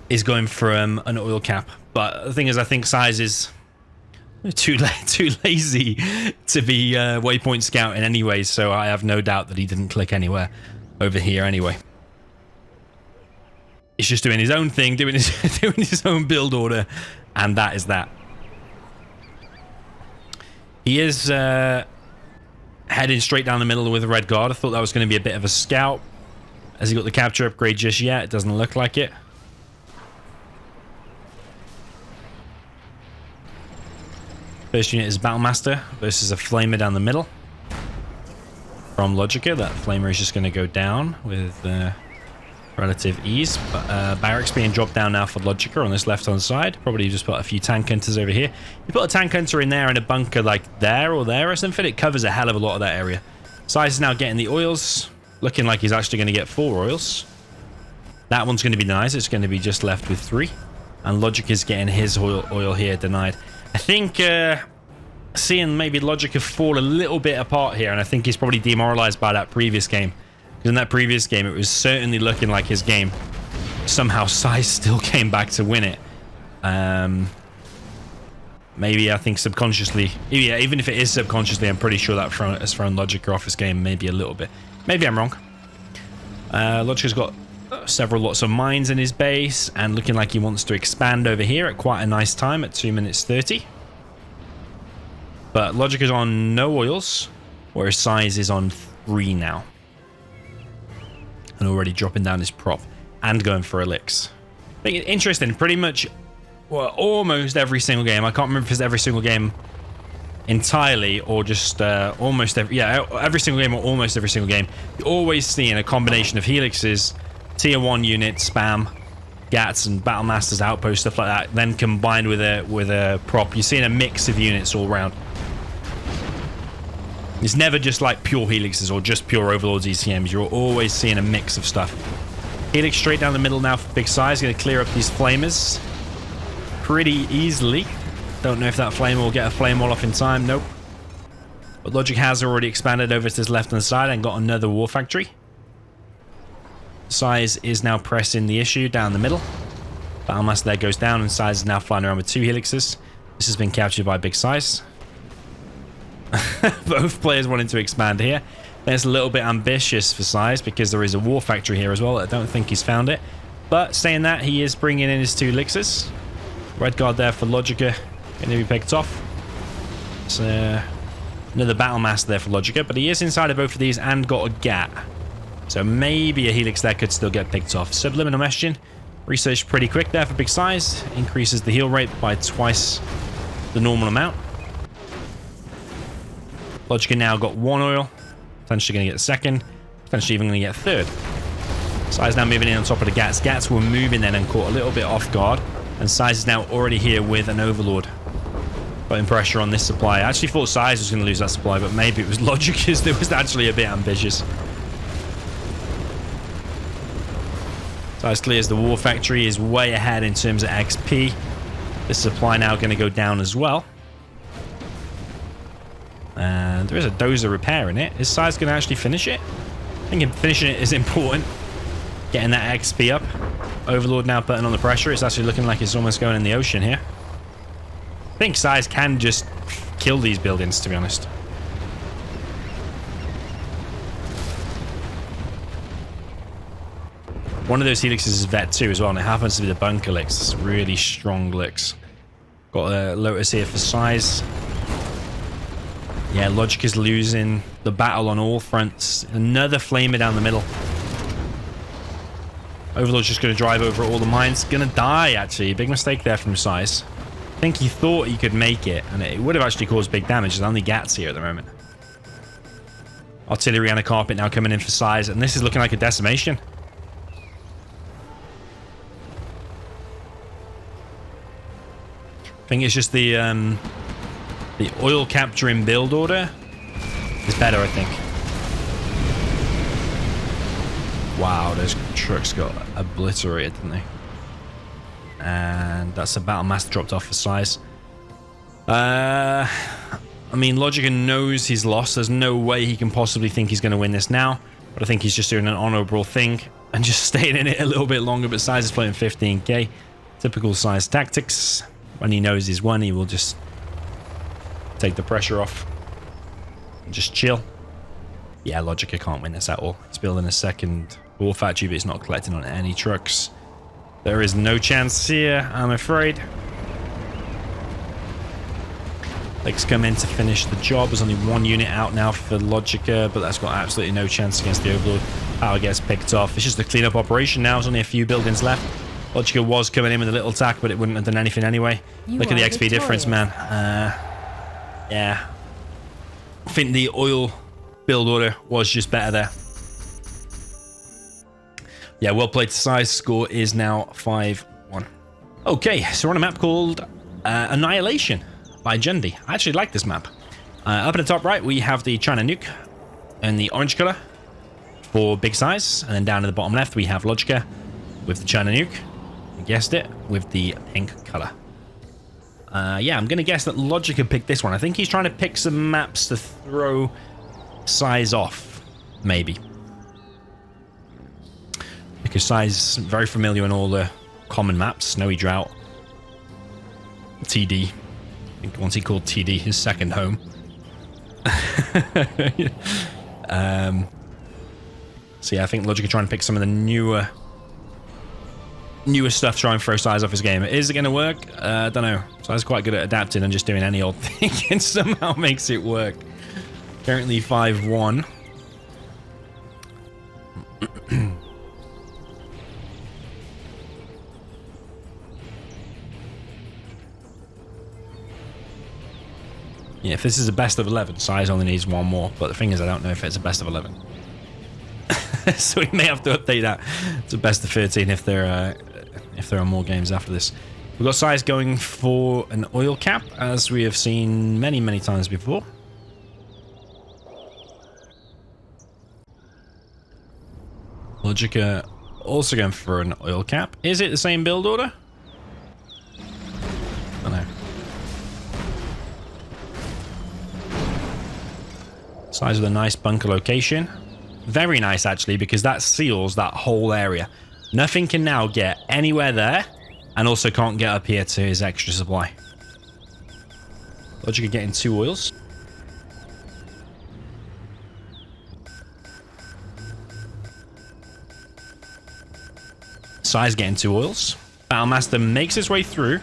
is going for an oil cap. But the thing is, I think Size is too lazy to be waypoint scouting anyway, so I have no doubt that he didn't click anywhere over here anyway. He's just doing his own thing, doing his own build order, and that is that. He is heading straight down the middle with a red guard. I thought that was going to be a bit of a scout. Has he got the capture upgrade just yet? It doesn't look like it. First unit is Battlemaster versus a Flamer down the middle. From Logica, that Flamer is just going to go down with relative ease. But barracks being dropped down now for Logica on this left-hand side. Probably just put a few tank hunters over here. You put a tank hunter in there and a bunker like there or something, it covers a hell of a lot of that area. Size is now getting the oils. Looking like he's actually going to get 4 oils. That one's going to be nice. It's going to be just left with 3. And Logic is getting his oil here denied. I think seeing maybe Logica fall a little bit apart here, and I think he's probably demoralized by that previous game. Because in that previous game, it was certainly looking like his game. Somehow, Size still came back to win it. Maybe, I think, subconsciously. Yeah, even if it is subconsciously, I'm pretty sure that has thrown Logica off his game maybe a little bit. Maybe I'm wrong. Logica's got lots of mines in his base, and looking like he wants to expand over here at quite a nice time at 2 minutes 30. But Logic is on no oils, whereas Size is on 3 now. And already dropping down his prop and going for eliks. I think it's interesting, pretty much, well, almost every single game. I can't remember if it's every single game entirely or just almost every, yeah, every single game or almost every single game. You're always seeing a combination of helixes, tier 1 units, spam, GATs and Battlemasters, outposts, stuff like that, then combined with a prop. You're seeing a mix of units all around. It's never just like pure helixes or just pure overlords ECMs. You're always seeing a mix of stuff. Helix straight down the middle now for Big Size. Going to clear up these flamers pretty easily. Don't know if that flame will get a flame wall off in time. Nope. But Logic has already expanded over to his left-hand side and got another war factory. Size is now pressing the issue down the middle. Battlemaster there goes down, and Size is now flying around with 2 helixes. This has been captured by Big Size. Both players wanting to expand here. That's a little bit ambitious for size because there is a war factory here as well. I don't think he's found it. But saying that, he is bringing in his 2 elixirs. Red guard there for Logica. Going to be picked off. It's another battle master there for Logica. But he is inside of both of these and got a GAT. So maybe a helix there could still get picked off. Subliminal messaging. Research pretty quick there for big size. Increases the heal rate by twice the normal amount. Logica now got 1 oil. Potentially going to get the 2nd. Potentially even going to get 3rd. Size now moving in on top of the Gats. Gats were moving then and caught a little bit off guard. And Size is now already here with an Overlord. Putting pressure on this supply. I actually thought Size was going to lose that supply, but maybe it was Logica's that was actually a bit ambitious. Size clears the war factory, is way ahead in terms of XP. This supply now going to go down as well. And there is a dozer repair in it. Is Size going to actually finish it? I think finishing it is important. Getting that XP up. Overlord now putting on the pressure. It's actually looking like it's almost going in the ocean here. I think Size can just kill these buildings, to be honest. One of those helixes is Vet 2 as well, and it happens to be the Bunker Lix. It's really strong Lix. Got a Lotus here for Size. Yeah, Logic is losing the battle on all fronts. Another Flamer down the middle. Overlord's just going to drive over all the mines. Going to die, actually. Big mistake there from Size. I think he thought he could make it, and it would have actually caused big damage. There's only Gats here at the moment. Artillery and a carpet now coming in for Size, and this is looking like a decimation. I think it's just the oil capturing build order is better, I think. Wow, those trucks got obliterated, didn't they? And that's a battle master dropped off for Size. I mean, Logica knows he's lost. There's no way he can possibly think he's going to win this now. But I think he's just doing an honorable thing and just staying in it a little bit longer. But Size is playing 15k. Typical Size tactics. When he knows he's won, he will just take the pressure off and just chill. Yeah, Logica can't win this at all. He's building a 2nd war factory, but he's not collecting on any trucks. There is no chance here, I'm afraid. Legs come in to finish the job. There's only 1 unit out now for Logica, but that's got absolutely no chance against the Overlord. Power gets picked off. It's just a cleanup operation now. There's only a few buildings left. Logica was coming in with a little attack, but it wouldn't have done anything anyway. Look at the XP difference, man. Yeah. I think the oil build order was just better there. Yeah, well played to Size. Score is now 5-1. Okay, so we're on a map called Annihilation by Jendi. I actually like this map. Up at the top right, we have the China Nuke in the orange color for big size. And then down at the bottom left, we have Logica with the China Nuke. You guessed it, with the pink color. Yeah, I'm going to guess that Logica picked this one. I think he's trying to pick some maps to throw Size off, maybe. Because Size is very familiar in all the common maps. Snowy Drought, TD. I think once he called TD his 2nd home. So yeah, I think Logica trying to pick some of the newer stuff, try and throw Size off his game. Is it going to work? I don't know. Size is quite good at adapting and just doing any old thing and somehow makes it work. Currently 5-1. Yeah, if this is a best of 11, Size only needs 1 more. But the thing is, I don't know if it's a best of 11. So we may have to update that to best of 13 if there are more games after this. We've got Size going for an oil cap, as we have seen many, many times before. Logica also going for an oil cap. Is it the same build order? I don't know. Size with a nice bunker location. Very nice, actually, because that seals that whole area. Nothing can now get anywhere there, and also can't get up here to his extra supply. Logica getting 2 oils. Size getting 2 oils. Battlemaster makes his way through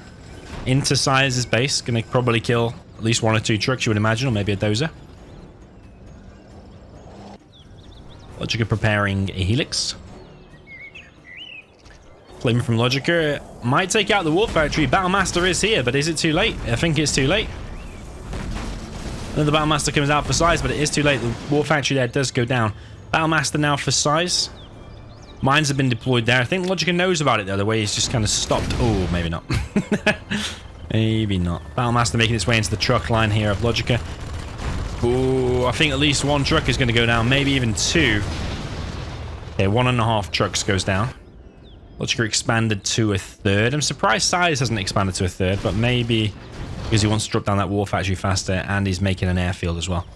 into Size's base. Gonna probably kill at least 1 or 2 trucks, you would imagine, or maybe a dozer. Logica preparing a helix. Flame from Logica might take out the War Factory. Battlemaster is here, but is it too late? I think it's too late. Another Battlemaster comes out for Size, but it is too late. The War Factory there does go down. Battlemaster now for Size. Mines have been deployed there. I think Logica knows about it, though. The way he's just kind of stopped. Oh, maybe not. Maybe not. Battlemaster making its way into the truck line here of Logica. Oh, I think at least 1 truck is going to go down. Maybe even 2. Okay, 1.5 trucks goes down. Logica expanded to a 1/3. I'm surprised Size hasn't expanded to a 1/3, but maybe because he wants to drop down that War Factory faster, and he's making an airfield as well.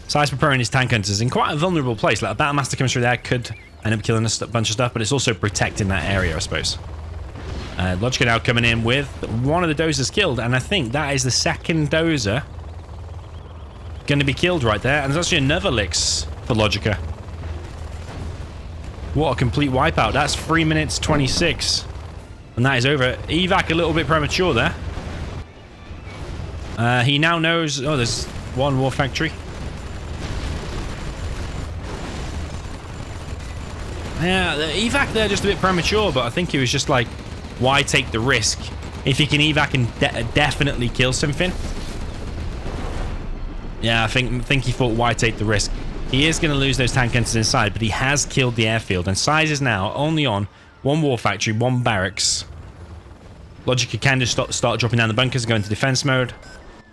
Size preparing his tank hunters in quite a vulnerable place. Like a Battlemaster comes through there, could end up killing a bunch of stuff, but it's also protecting that area, I suppose. Logica now coming in with 1 of the dozers killed, and I think that is the 2nd dozer going to be killed right there. And there's actually another Lix for Logica. What a complete wipeout. That's 3 minutes 26. And that is over. Evac a little bit premature there. He now knows... Oh, there's 1 War Factory. Yeah, the evac there just a bit premature, but I think he was just like, why take the risk if he can evac and definitely kill something? Yeah, I think he thought, why take the risk? He is going to lose those tank hunters inside, but he has killed the airfield, and Size is now only on 1 War Factory, 1 barracks. Logica can just start dropping down the bunkers and go into defense mode,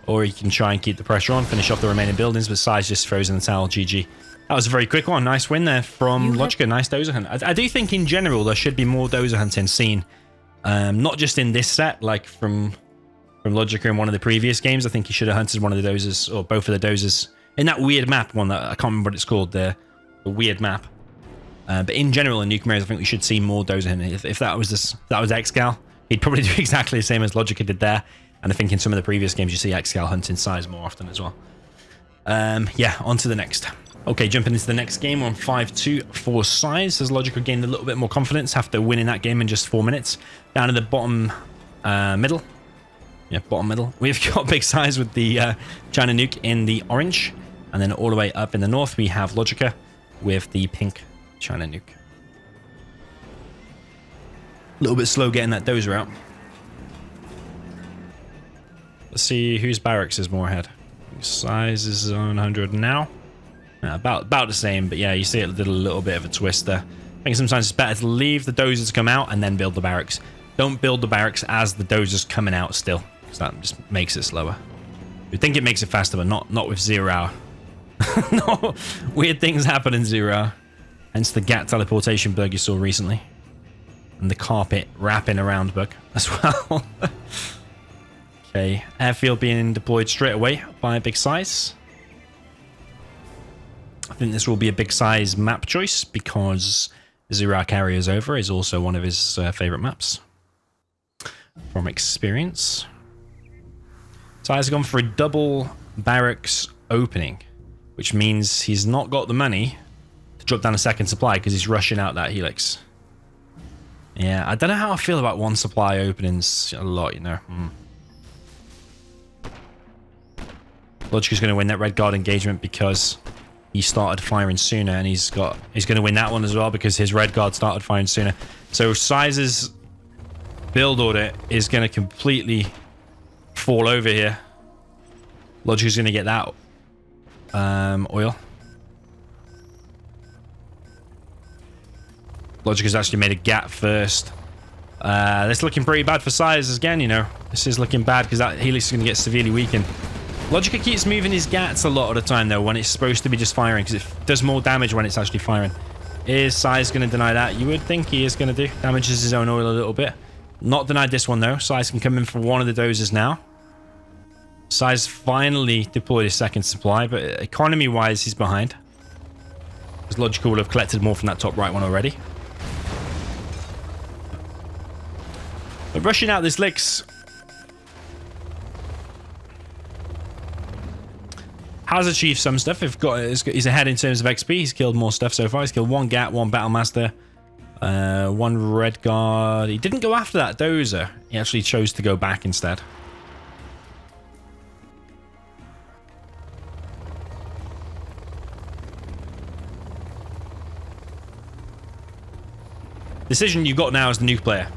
or he can try and keep the pressure on, finish off the remaining buildings, but Size just throws in the towel. GG. That was a very quick one. Nice win there from Logica. Nice dozer hunt. I do think in general there should be more dozer hunting seen. Not just in this set, like from Logica in one of the previous games. I think he should have hunted one of the dozers, or both of the dozers, in that weird map one that I can't remember what it's called, the weird map. But in general in Nuke Mirrors, I think we should see more dozer hunting. If that was Excal, he'd probably do exactly the same as Logica did there. And I think in some of the previous games you see Excal hunting Size more often as well. Yeah, on to the next. Okay, jumping into the next game on 5-2 for Size, as Logica gained a little bit more confidence after winning that game in just 4 minutes. Down in the bottom middle. Yeah, bottom middle. We've got Big Size with the China Nuke in the orange. And then all the way up in the north, we have Logica with the pink China Nuke. A little bit slow getting that dozer out. Let's see whose barracks is more ahead. Size is on 100 now. About the same, but yeah, you see it did a little bit of a twist there. I think sometimes it's better to leave the dozers come out and then build the barracks. Don't build the barracks as the dozer's coming out still, because that just makes it slower. You'd think it makes it faster, but not with 0 hour. No, weird things happen in 0 hour. Hence the GAT teleportation bug you saw recently. And the carpet wrapping around bug as well. Okay, airfield being deployed straight away by Big Size. I think this will be a Big Size map choice because 0 Hour Carrier's Over is also one of his favorite maps from experience. Size has gone for a double barracks opening, which means he's not got the money to drop down a 2nd supply because he's rushing out that helix. Yeah, I don't know how I feel about 1 supply openings a lot, you know. Logica's going to win that red guard engagement because he started firing sooner, and he's going to win that one as well because his red guard started firing sooner. So Size's build order is going to completely fall over here. Logica's going to get that oil. Logica's actually made a gap first. This is looking pretty bad for Size again, you know. This is looking bad because that helix is going to get severely weakened. Logica keeps moving his GATs a lot of the time, though, when it's supposed to be just firing, because it does more damage when it's actually firing. Is Size going to deny that? You would think he is going to do. Damages his own oil a little bit. Not denied this one, though. Size can come in for one of the dozers now. Size finally deployed his 2nd supply, but economy-wise, he's behind. Because Logica will have collected more from that top right one already. But rushing out this Lix... has achieved some stuff. He's ahead in terms of XP. He's killed more stuff so far. He's killed 1 Gat, 1 Battlemaster, 1 Red Guard. He didn't go after that Dozer. He actually chose to go back instead. Decision you've got now as the nuke player.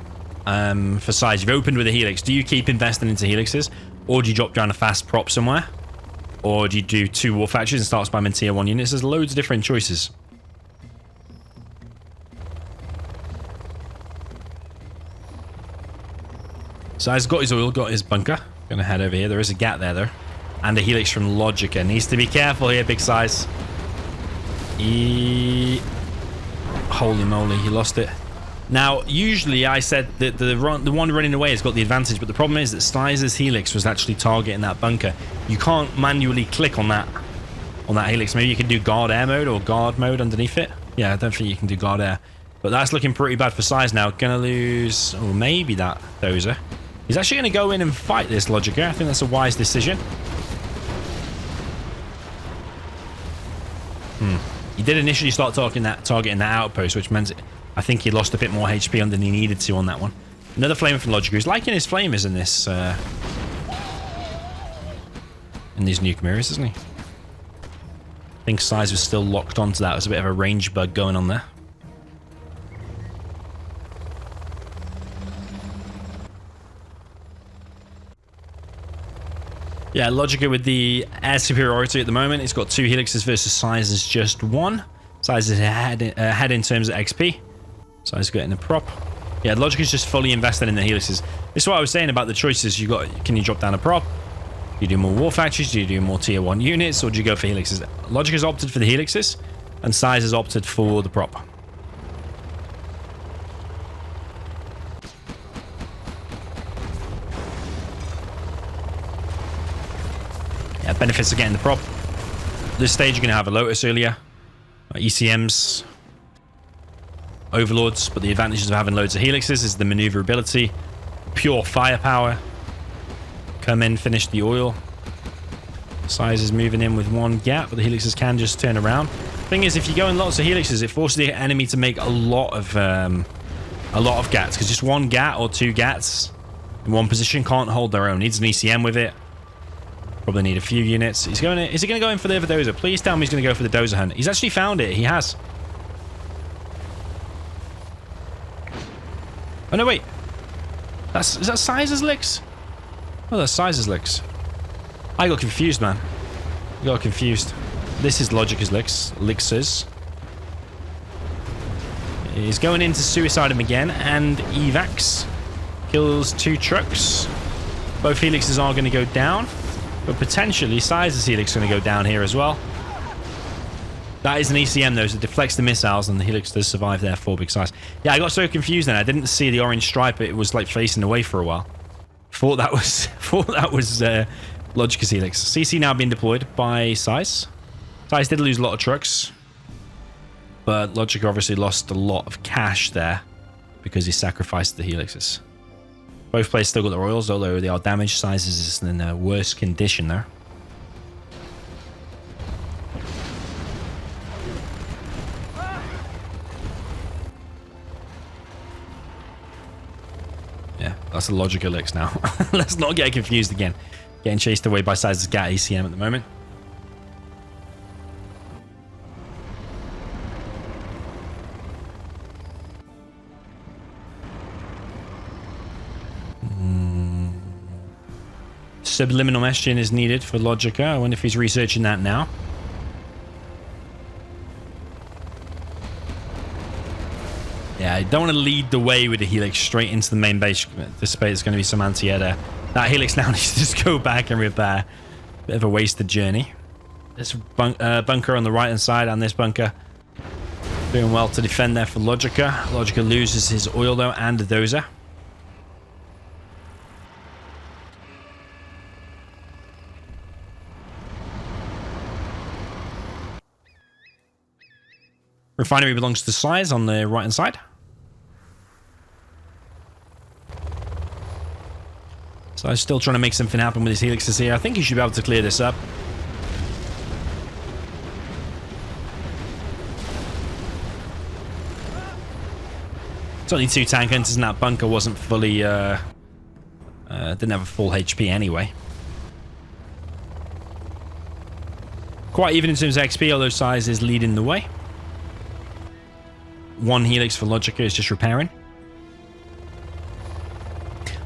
For size, you've opened with a helix. Do you keep investing into helixes, or do you drop down a fast prop somewhere, or do you do 2 war factories and start spamming tier 1 units? There's loads of different choices. Size got his oil, got his bunker. Gonna head over here. There is a Gat there though, and a helix from Logica. Needs to be careful here, big size. Holy moly, he lost it. Now, usually I said that the one running away has got the advantage, but the problem is that Size's helix was actually targeting that bunker. You can't manually click on that helix. Maybe you can do guard air mode or guard mode underneath it. Yeah, I don't think you can do guard air. But that's looking pretty bad for Size now. Gonna lose, or maybe that Dozer. He's actually gonna go in and fight this Logica. I think that's a wise decision. He did initially start targeting that outpost, which meant I think he lost a bit more HP than he needed to on that one. Another flamer from Logica. He's liking his flamers in this in these nuke mirrors, isn't he? I think Size was still locked onto that. There's a bit of a range bug going on there. Yeah, Logica with the air superiority at the moment. He's got 2 helixes versus Size's just 1. Size is ahead in terms of XP. Size getting a prop. Yeah, Logica's just fully invested in the helixes. This is what I was saying about the choices. You got. Can you drop down a prop? Do you do more war factories? Do you do more tier 1 units? Or do you go for helixes? Logica's opted for the helixes, and Size has opted for the prop. Yeah, benefits of getting the prop. This stage you're going to have a Lotus earlier. ECMs. Overlords, but the advantages of having loads of helixes is the maneuverability, pure firepower. Come in, finish the oil. Size is moving in with 1 Gat, but the helixes can just turn around. Thing is, if you go in lots of helixes, it forces the enemy to make a lot of Gats, because just 1 Gat or 2 Gats in one position can't hold their own. Needs an ECM with it. Probably need a few units. Is he going to go in for the other Dozer? Please tell me he's going to go for the Dozer hunt. He's actually found it. He has. Oh, no, wait. Is that Size's licks? Oh, that's Size's licks. I got confused, man. I got confused. This is Logica's licks. Lixers. He's going in to suicide him again, and evacs. Kills 2 trucks. Both helixes are going to go down, but potentially Size's helix is going to go down here as well. That is an ECM though, so it deflects the missiles, and the helix does survive there for big size. Yeah, I got so confused then. I didn't see the orange stripe. It was like facing away for a while. Thought that was Logica's helix. CC now being deployed by Size. Size did lose a lot of trucks, but Logica obviously lost a lot of cash there because he sacrificed the helixes. Both players still got their oils, although they are damaged. Size is in a worse condition there. Yeah, that's a Logica licks now. Let's not get confused again. Getting chased away by Size's Gat ECM at the moment. Subliminal messaging is needed for Logica. I wonder if he's researching that now. Yeah, I don't want to lead the way with the helix straight into the main base. Anticipate there's going to be some anti-air there. That helix now needs to just go back and repair. Bit of a wasted journey. This bunker on the right hand side and this bunker doing well to defend there for Logica. Logica loses his oil though and the Dozer. Refinery belongs to Size on the right hand side. So I'm still trying to make something happen with his helixes here. I think he should be able to clear this up. It's only 2 tank hunters, and that bunker wasn't fully... didn't have a full HP anyway. Quite even in terms of XP, although size is leading the way. 1 helix for Logica is just repairing.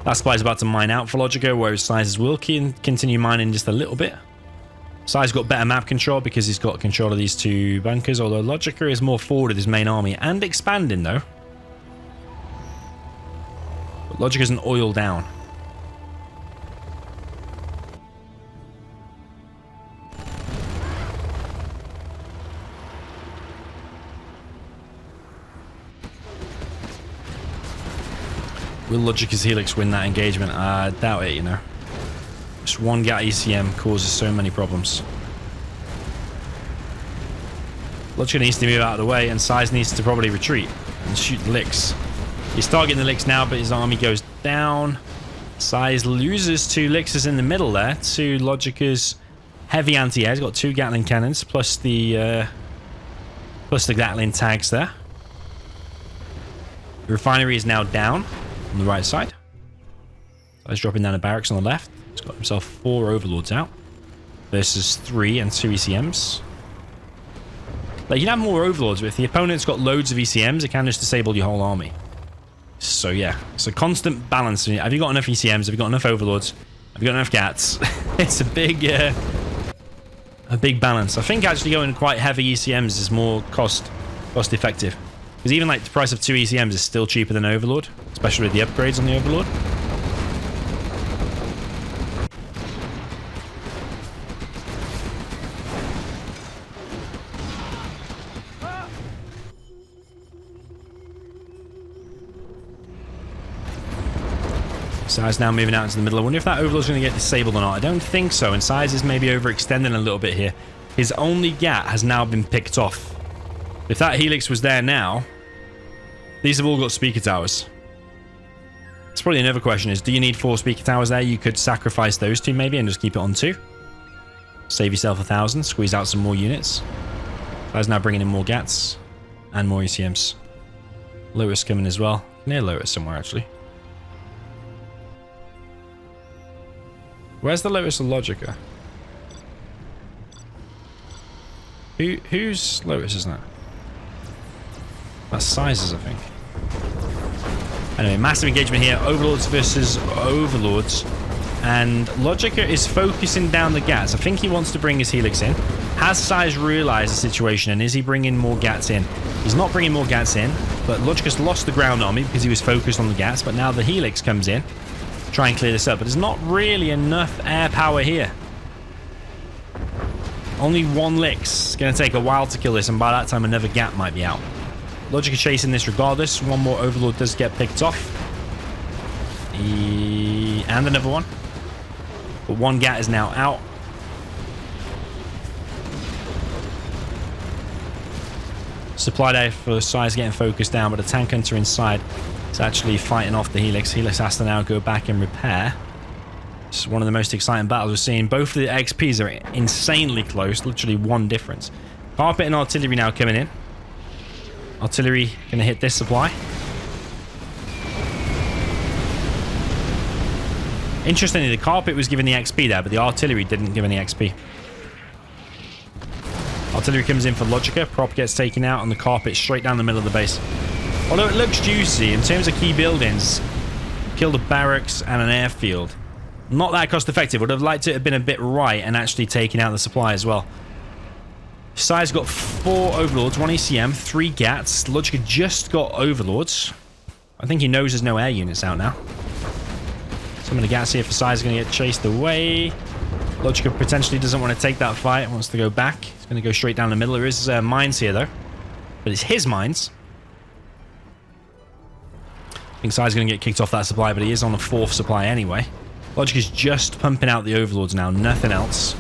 That supply is about to mine out for Logica, whereas Size will continue mining just a little bit. Size got better map control because he's got control of these 2 bunkers, although Logica is more forward of his main army and expanding though. But Logica isn't oiled down. Will Logica's Helix win that engagement? I doubt it, you know. Just 1 GAT ECM causes so many problems. Logica needs to move out of the way, and Size needs to probably retreat and shoot the licks. He's targeting the licks now, but his army goes down. Size loses 2 licks in the middle there to Logica's heavy anti-air. He's got 2 Gatling cannons plus the Gatling tags there. The refinery is now down on the right side. So he's dropping down a barracks on the left. He's got himself 4 overlords out versus 3 and 2 ECMs. Like, you can have more overlords, but if the opponent's got loads of ECMs, it can just disable your whole army. So yeah, it's a constant balance. Have you got enough ECMs? Have you got enough overlords? Have you got enough GATs? It's a big balance. I think actually going quite heavy ECMs is more cost effective. Because even like the price of 2 ECMs is still cheaper than Overlord, especially with the upgrades on the Overlord. Size now moving out into the middle. I wonder if that Overlord's going to get disabled or not. I don't think so, and Size is maybe overextending a little bit here. His only GAT has now been picked off. If that Helix was there now, these have all got speaker towers. It's probably another question is, do you need 4 speaker towers there? You could sacrifice those 2 maybe and just keep it on 2. Save yourself 1,000, squeeze out some more units. Size now bringing in more GATs and more ECMs. Lotus coming as well. Near Lotus somewhere actually. Where's the Lotus of Logica? Whose Lotus is that? That's Sizes, I think. Anyway, massive engagement here. Overlords versus Overlords. And Logica is focusing down the GATs. I think he wants to bring his Helix in. Has Size realized the situation, and is he bringing more GATs in? He's not bringing more GATs in, but Logica's lost the ground army because he was focused on the GATs, but now the Helix comes in. Try and clear this up, but there's not really enough air power here. Only 1 Lix. It's going to take a while to kill this, and by that time another GAT might be out. Logica chasing this regardless. 1 more Overlord does get picked off. And another one. But 1 GAT is now out. Supply there for Size getting focused down, but the tank hunter inside is actually fighting off the Helix. Helix has to now go back and repair. It's one of the most exciting battles we're seeing. Both of the XPs are insanely close, literally 1 difference. Carpet and artillery now coming in. Artillery going to hit this supply. Interestingly, the carpet was given the XP there, but the artillery didn't give any XP. Artillery comes in for Logica. Prop gets taken out, and the carpet straight down the middle of the base. Although it looks juicy, in terms of key buildings, killed a barracks and an airfield. Not that cost effective. Would have liked it to have been a bit right and actually taken out the supply as well. Size got 4 Overlords, 1 ECM, 3 GATs. Logica just got Overlords. I think he knows there's no air units out now. Some of the GATs here for Size are going to get chased away. Logica potentially doesn't want to take that fight. Wants to go back. He's going to go straight down the middle. There is mines here though. But it's his mines. I think Size is going to get kicked off that supply, but he is on the 4th supply anyway. Logica's just pumping out the Overlords now. Nothing else.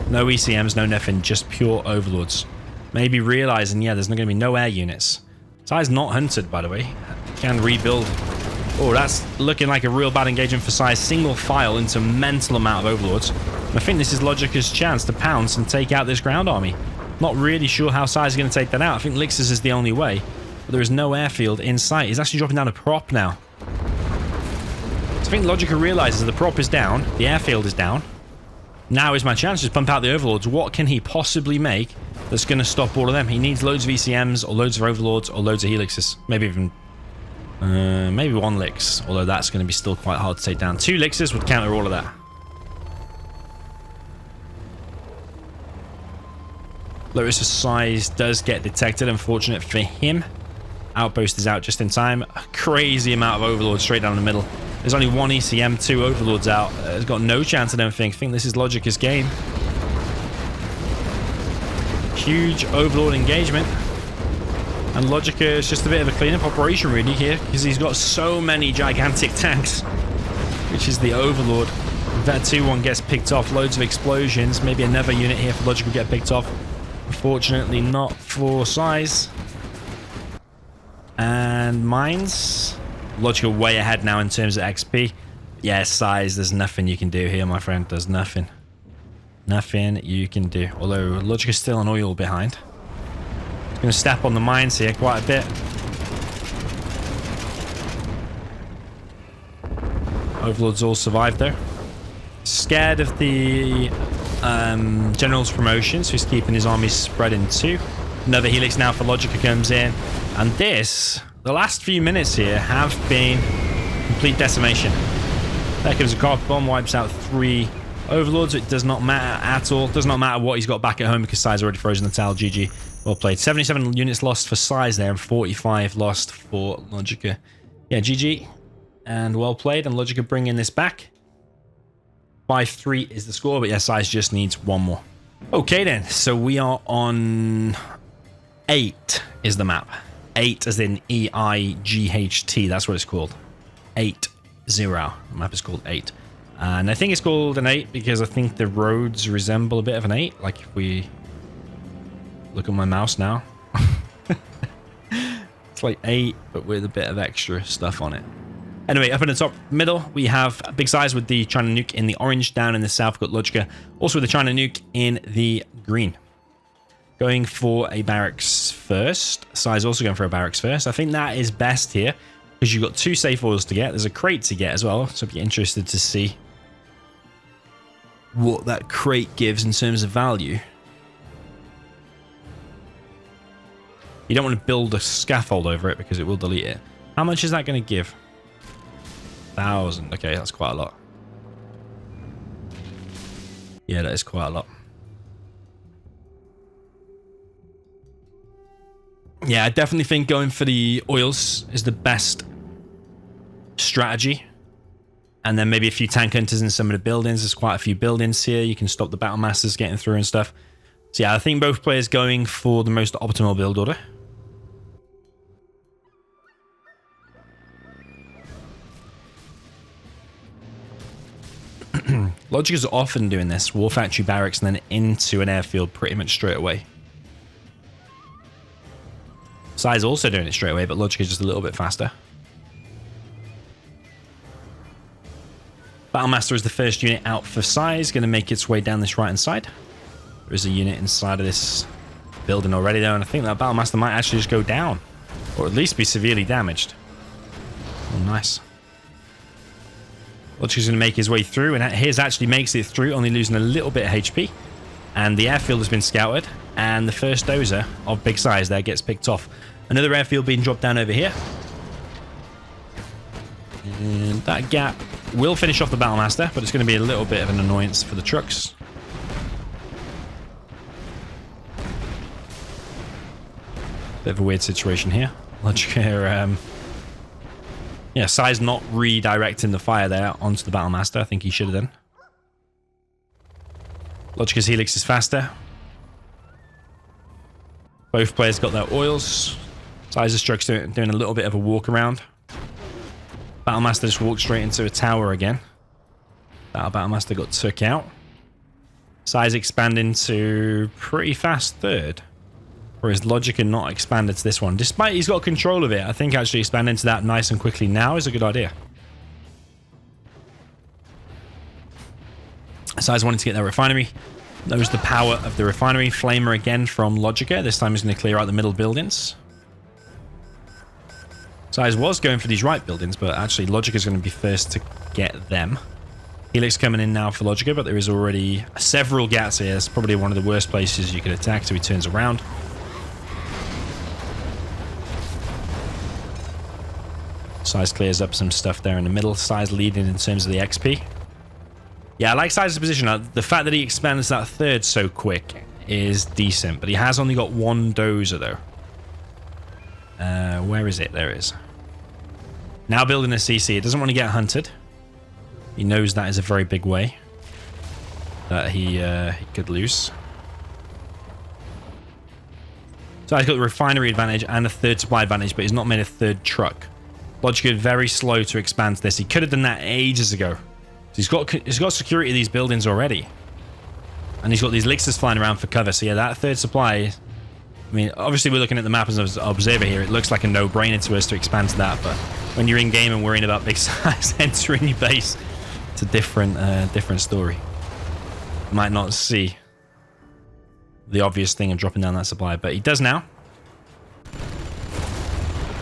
No ECMs, no nothing, just pure Overlords. Maybe realizing, yeah, there's going to be no air units. Size not hunted, by the way. Can rebuild. Oh, that's looking like a real bad engagement for Size. Single file into mental amount of Overlords. And I think this is Logica's chance to pounce and take out this ground army. Not really sure how Size is going to take that out. I think Lixus is the only way. but there is no airfield in sight. He's actually dropping down a prop now. So I think Logica realizes the prop is down, the airfield is down. Now is my chance to just pump out the overlords. What can he possibly make that's going to stop all of them? He needs loads of ECMs or loads of overlords or loads of helixes. Maybe even maybe one Lix, although that's going to be still quite hard to take down. 2 Lixes would counter all of that. Lotus's size does get detected, unfortunate for him. Outpost is out just in time. A crazy amount of overlords straight down the middle. There's only 1 ECM, 2 overlords out. Has got no chance, I don't think. I think this is Logica's game. Huge overlord engagement. And Logica is just a bit of a cleanup operation really here, because he's got so many gigantic tanks, which is the overlord. That 2-1 gets picked off. Loads of explosions. Maybe another unit here for Logica will get picked off. Unfortunately not for size. And mines. Logica way ahead now in terms of XP. Yeah, size, there's nothing you can do here, my friend. There's nothing. Nothing you can do. Although Logica's still on oil behind. He's going to step on the mines here quite a bit. Overlords all survived though. Scared of the General's promotion, so he's keeping his armies spread in 2. Another Helix now for Logica comes in. And this, the last few minutes here have been complete decimation. There comes a carpet bomb, wipes out 3 overlords. It does not matter at all. Does not matter what he's got back at home because Size already frozen the towel. GG. Well played. 77 units lost for Size there and 45 lost for Logica. Yeah, GG. And well played. And Logica bringing this back. 5-3 is the score, but yeah, Size just needs 1 more. Okay then, so we are on 8 is the map. 8 as in E-I-G-H-T, that's what it's called. 8-0. The map is called 8. And I think it's called an 8 because I think the roads resemble a bit of an 8. Like if we look at my mouse now. It's like 8, but with a bit of extra stuff on it. Anyway, up in the top middle, we have Big Size with the China Nuke in the orange. Down in the south, got Logica, also with the China Nuke in the green. Going for a barracks first. Size also going for a barracks first. I think that is best here because you've got 2 safe oils to get. There's a crate to get as well, so I'd be interested to see what that crate gives in terms of value. You don't want to build a scaffold over it because it will delete it. How much is that going to give? 1,000. Okay, that's quite a lot. Yeah, that is quite a lot. Yeah, I definitely think going for the oils is the best strategy. And then maybe a few tank hunters in some of the buildings. There's quite a few buildings here. You can stop the battle masters getting through and stuff. So yeah, I think both players going for the most optimal build order. Logic is often doing this. War factory barracks and then into an airfield pretty much straight away. Size also doing it straight away, but Logic is just a little bit faster. Battlemaster is the first unit out for Size, going to make its way down this right-hand side. There is a unit inside of this building already, though, and I think that Battlemaster might actually just go down, or at least be severely damaged. Oh, nice. Logic is going to make his way through, and his actually makes it through, only losing a little bit of HP. And the airfield has been scouted, and the first dozer of Big Size there gets picked off. Another airfield being dropped down over here. And that gap will finish off the Battlemaster, but it's going to be a little bit of an annoyance for the trucks. Bit of a weird situation here. Logic here, yeah, Size not redirecting the fire there onto the Battlemaster. I think he should have done. Logica's Helix is faster. Both players got their oils. Size's truck's doing a little bit of a walk around. Battlemaster just walked straight into a tower again. That Battlemaster got took out. Size expanding to pretty fast third. Whereas Logica not expanded to this one. Despite he's got control of it, I think actually expanding to that nice and quickly now is a good idea. Size wanted to get their refinery. Knows the power of the refinery. Flamer again from Logica. This time he's going to clear out the middle buildings. Size was going for these right buildings, but actually Logica is going to be first to get them. Helix coming in now for Logica, but there is already several gats here. It's probably one of the worst places you could attack, so he turns around. Size clears up some stuff there in the middle. Size leading in terms of the XP. Yeah, I like Size's position. The fact that he expands that third so quick is decent, but he has only got one dozer, though. Where is it? There it is. Now building a CC. It doesn't want to get hunted. He knows that is a very big way that he could lose. So he's got the refinery advantage and a third supply advantage, but he's not made a third truck. Logica very slow to expand this. He could have done that ages ago. So he's got security of these buildings already. And he's got these elixirs flying around for cover. So yeah, that third supply... I mean, obviously we're looking at the map as an observer here. It looks like a no-brainer to us to expand to that, but when you're in-game and worrying about big size entering your base, it's a different story. Might not see the obvious thing of dropping down that supply, but he does now.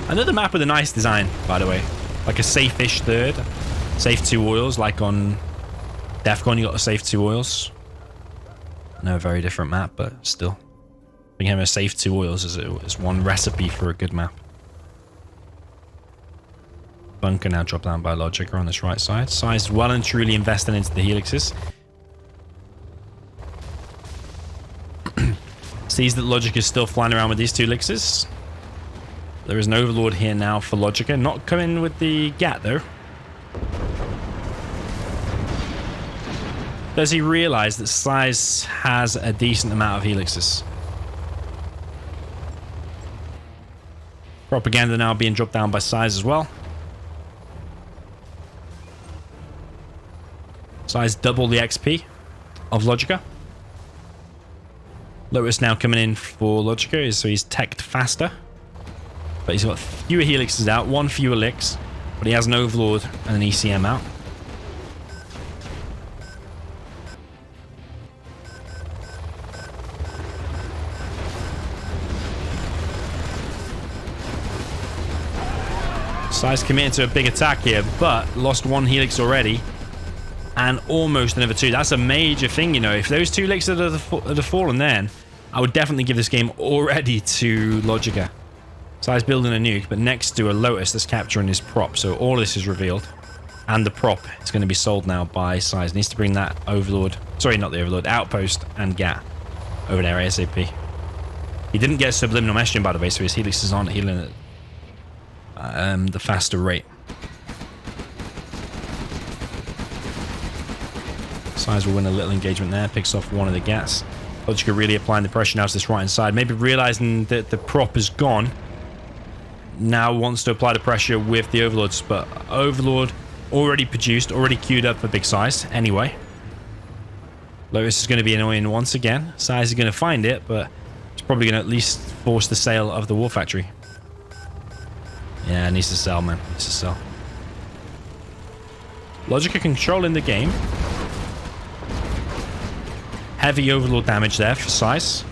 Another map with a nice design, by the way. Like a safe-ish third. Safe 2 oils, like on Defcon, you got a safe 2 oils. No, very different map, but still. Became a safe 2 oils is one recipe for a good map. Bunker now dropped down by Logica on this right side. Size well and truly invested into the helixes. Sees that Logica is still flying around with these 2 elixirs. There is an overlord here now for Logica. Not coming with the GAT though. Does he realize that Size has a decent amount of helixes? Propaganda now being dropped down by Size as well. Size double the XP of Logica. Lotus now coming in for Logica, so he's teched faster. But he's got fewer helixes out, 1 fewer licks. But he has an overlord and an ECM out. Size committed to a big attack here, but lost 1 helix already. And almost another 2. That's a major thing, you know. If those 2 elixirs had fallen then, I would definitely give this game already to Logica. Size building a nuke, but next to a Lotus that's capturing his prop. So all this is revealed. And the prop is going to be sold now by Size. Needs to bring that overlord. Sorry, not the overlord. Outpost and GAT over there ASAP. He didn't get subliminal messaging, by the way, so his helixes aren't healing at the faster rate. Size will win a little engagement there. Picks off 1 of the GATs. Logica really applying the pressure now to this right hand side. Maybe realizing that the prop is gone. Now wants to apply the pressure with the overlords, but overlord already produced, already queued up for big Size anyway. Lotus is going to be annoying once again. Size is going to find it, but it's probably going to at least force the sale of the war factory. Yeah, needs to sell, man. Needs to sell. Logica controlling the game. Heavy overlord damage there for Size.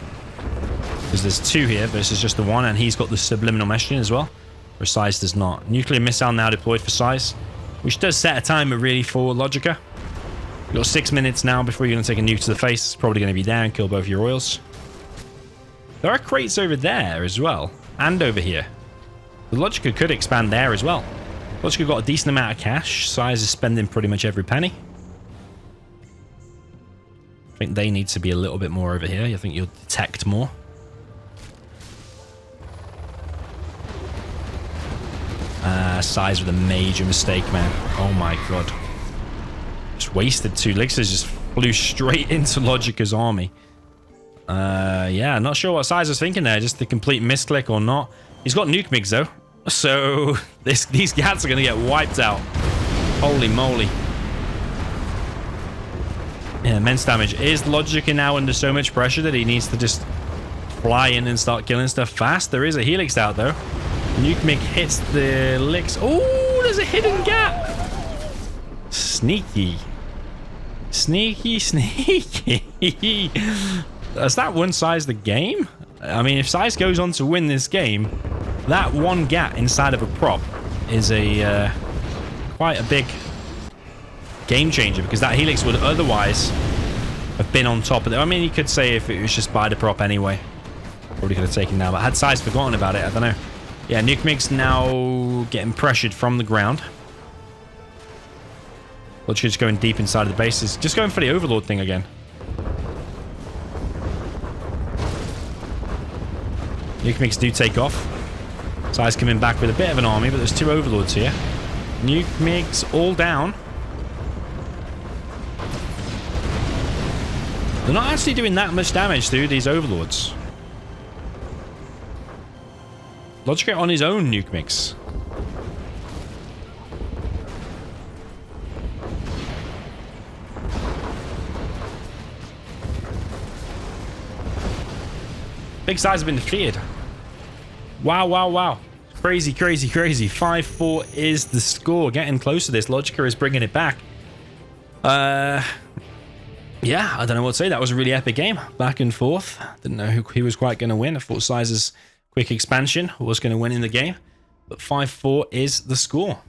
Because there's 2 here versus just the 1, and he's got the subliminal messaging as well. Where Size does not. Nuclear missile now deployed for Size, which does set a timer really for Logica. You've got 6 minutes now before you're going to take a nuke to the face. It's probably going to be there and kill both your oils. There are crates over there as well, and over here. The Logica could expand there as well. Logica got a decent amount of cash. Size is spending pretty much every penny. I think they need to be a little bit more over here. I think you'll detect more. Size with a major mistake, man. Oh my god. Just wasted 2 elixirs. Just flew straight into Logica's army. Yeah, not sure what Size was thinking there. Just the complete misclick or not. He's got nuke migs though. So these GATs are going to get wiped out. Holy moly. Yeah, immense damage. Is Logica now under so much pressure that he needs to just fly in and start killing stuff fast? There is a helix out though. Nuke mig hits the licks. Oh, there's a hidden GAT. Sneaky. Sneaky, sneaky. Does that one Size the game? I mean, if Size goes on to win this game, That one gap inside of a prop is a quite a big game changer, because that Helix would otherwise have been on top of it. I mean, you could say if it was just by the prop anyway, probably could have taken down, but had Size forgotten about it, I don't know. Yeah, Nuke Mix now getting pressured from the ground. Logica's going deep inside of the base. He's just going for the Overlord thing again. Nuke Mix do take off. Size coming back with a bit of an army, but there's 2 Overlords here. Nuke Mix all down. They're not actually doing that much damage to these Overlords. Logica on his own Nuke Mix. Big Size has been defeated. Wow, wow, wow. Crazy, crazy, crazy. 5-4 is the score. Getting close to this. Logica is bringing it back. Yeah, I don't know what to say. That was a really epic game. Back and forth. Didn't know who was quite going to win. I thought Size's quick expansion was going to win in the game. But 5-4 is the score.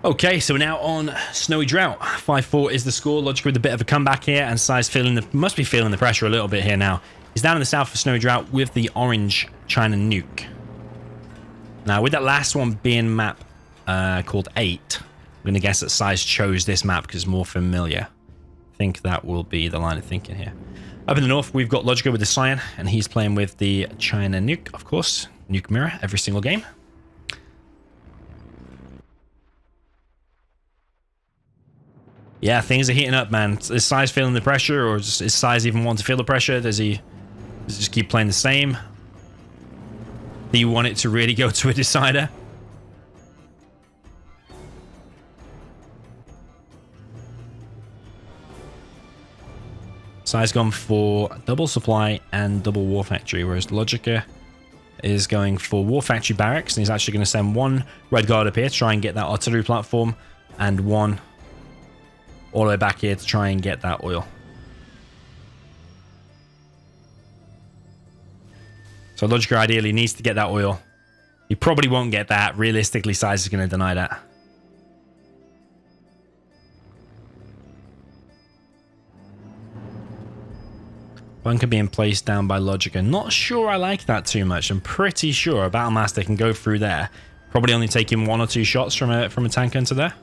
Okay, so we're now on Snowy Drought. 5-4 is the score. Logica with a bit of a comeback here. And Size must be feeling the pressure a little bit here now. He's down in the south for Snowy Drought with the orange China Nuke. Now, with that last one being map called 8, I'm going to guess that Size chose this map because it's more familiar. I think that will be the line of thinking here. Up in the north, we've got Logica with the Cyan, and he's playing with the China Nuke, of course. Nuke mirror every single game. Yeah, things are heating up, man. Is Size feeling the pressure, or is Size even want to feel the pressure? Does he just keep playing the same? Do you want it to really go to a decider? Size gone for double supply and double war factory, whereas Logica is going for war factory barracks, and he's actually going to send 1 red guard up here to try and get that artillery platform, and 1 all the way back here to try and get that oil. So Logica ideally needs to get that oil. He probably won't get that. Realistically, Size is going to deny that. Bunker being placed down by Logica. Not sure I like that too much. I'm pretty sure a Battlemaster can go through there. Probably only taking 1 or 2 shots from a tank hunter there.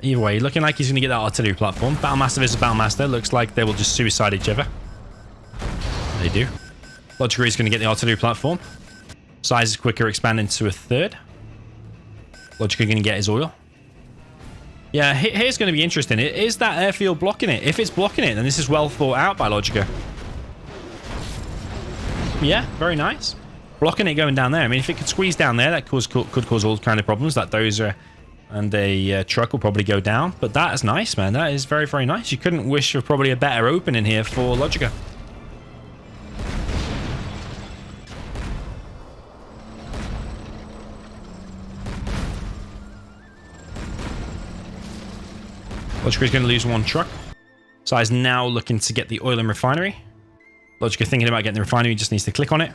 Either way, looking like he's going to get that artillery platform. Battlemaster versus Battlemaster. Looks like they will just suicide each other. They do. Logica is going to get the artillery platform. Size is quicker, expanding to a 3rd. Logica going to get his oil. Yeah, here's going to be interesting. Is that airfield blocking it? If it's blocking it, then this is well thought out by Logica. Yeah, very nice. Blocking it going down there. I mean, if it could squeeze down there, that could cause all kind of problems. That dozer and a truck will probably go down. But that is nice, man. That is very, very nice. You couldn't wish for probably a better opening here for Logica. Logica is going to lose 1 truck. Size now looking to get the oil and refinery. Logica thinking about getting the refinery, just needs to click on it.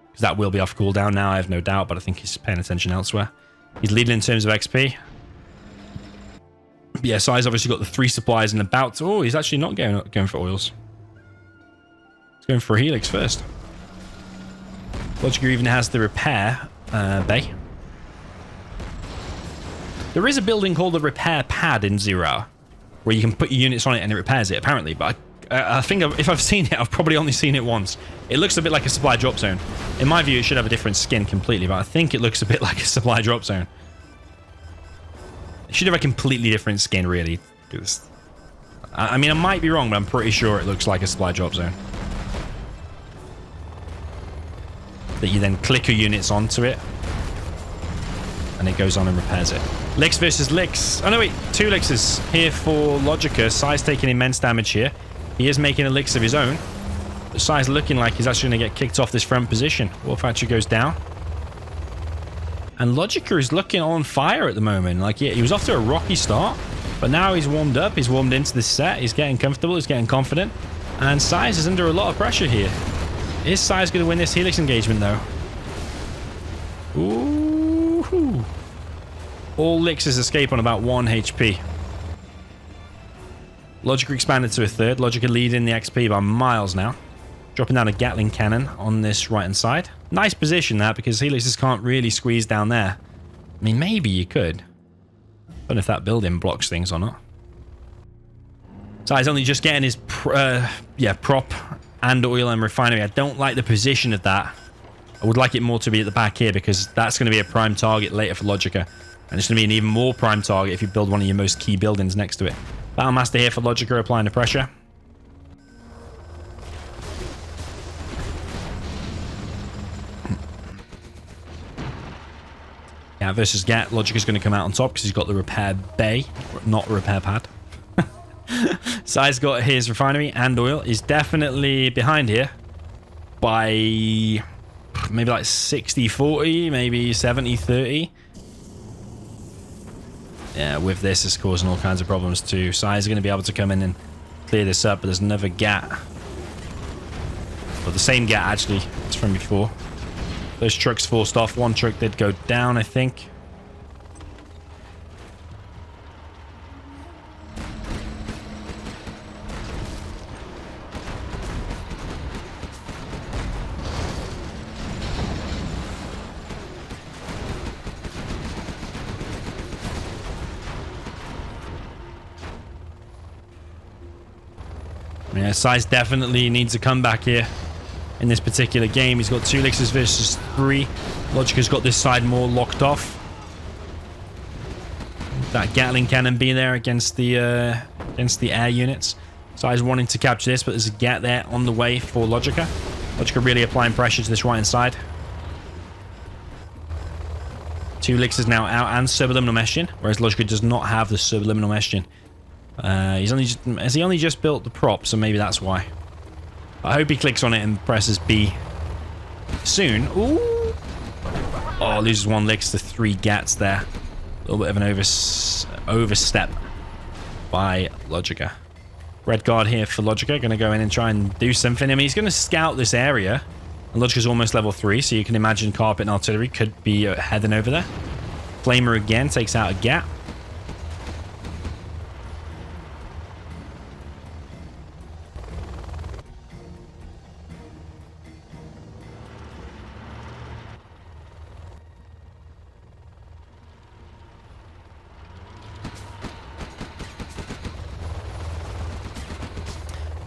Because that will be off cooldown now, I have no doubt, but I think he's paying attention elsewhere. He's leading in terms of XP. But yeah, Size obviously got the 3 supplies and about to... Oh, he's actually not going for oils. He's going for a Helix first. Logica even has the repair bay. There is a building called the repair pad in Zero Hour, where you can put your units on it and it repairs it, apparently. But I think if I've seen it, I've probably only seen it once. It looks a bit like a supply drop zone. In my view, it should have a different skin completely, but I think it looks a bit like a supply drop zone. It should have a completely different skin, really. I mean, I might be wrong, but I'm pretty sure it looks like a supply drop zone. That you then click your units onto it, and it goes on and repairs it. Licks versus Licks. Oh no, wait. 2 Lickses here for Logica. Size taking immense damage here. He is making a Licks of his own. But Size looking like he's actually going to get kicked off this front position. War Factory goes down. And Logica is looking on fire at the moment. Like, yeah, he was off to a rocky start, but now he's warmed up. He's warmed into this set. He's getting comfortable. He's getting confident. And Size is under a lot of pressure here. Is Size going to win this Helix engagement, though? Ooh. All Lixes escape on about 1 HP. Logica expanded to a third. Logica leading the XP by miles now. Dropping down a Gatling cannon on this right-hand side. Nice position, that, because Helixes can't really squeeze down there. I mean, maybe you could. Don't know if that building blocks things or not. So he's only just getting his prop and oil and refinery. I don't like the position of that. I would like it more to be at the back here, because that's going to be a prime target later for Logica. And it's going to be an even more prime target if you build one of your most key buildings next to it. Battlemaster here for Logica, applying the pressure. Yeah, versus Gat, Logica's going to come out on top because he's got the repair bay, not repair pad. Sai's got his refinery and oil. He's definitely behind here by maybe like 60-40, maybe 70-30. Yeah, with this, it's causing all kinds of problems too. Sai's going to be able to come in and clear this up, but there's another Gat. Well, the same Gat, actually. It's from before. Those trucks forced off. One truck did go down, I think. Yeah, Size definitely needs a comeback here in this particular game. He's got 2 Lixes versus 3. Logica's got this side more locked off. That Gatling cannon being there against the air units. Size wanting to capture this, but there's a Gat there on the way for Logica. Logica really applying pressure to this right-hand side. 2 Lixes now out and subliminal meshing, whereas Logica does not have the subliminal meshing. Has he only just built the prop, so maybe that's why. I hope he clicks on it and presses B soon. Ooh! Oh, loses 1 Lix to 3 Gats there. A little bit of an overstep by Logica. Red guard here for Logica. Going to go in and try and do something. I mean, he's going to scout this area. And Logica's almost level 3, so you can imagine carpet and artillery could be heading over there. Flamer again takes out a Gat.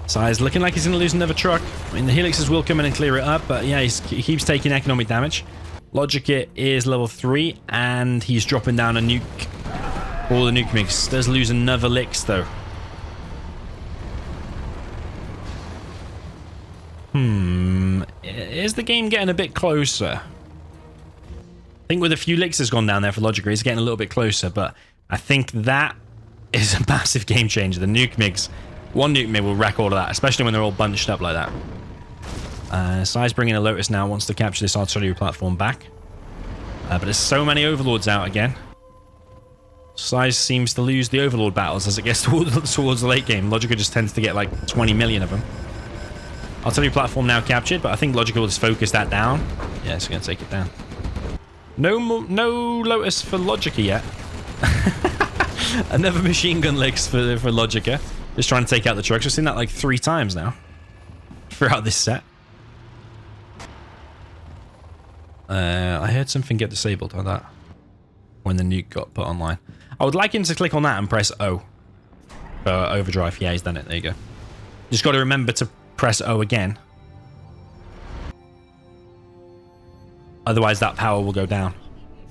Size looking like he's going to lose another truck. I mean, the Helixes will come in and clear it up, but yeah, he keeps taking economic damage. Logica is level 3, and he's dropping down a nuke. All the nuke mix. Does lose another Lix, though. Is the game getting a bit closer? I think with a few Lixes gone down there for Logica, he's getting a little bit closer, but I think that is a massive game changer. The nuke mix. 1 nuke mig will wreck all of that, especially when they're all bunched up like that. Size bringing a Lotus now, wants to capture this artillery platform back. But there's so many Overlords out again. Size seems to lose the Overlord battles as it gets towards the late game. Logica just tends to get like 20 million of them. Artillery platform now captured, but I think Logica will just focus that down. Yeah, it's going to take it down. No Lotus for Logica yet. Another machine gun Lix for Logica. Just trying to take out the trucks. We've seen that like 3 times now throughout this set. I heard something get disabled like that when the nuke got put online. I would like him to click on that and press O for overdrive. Yeah, he's done it. There you go. Just got to remember to press O again. Otherwise, that power will go down.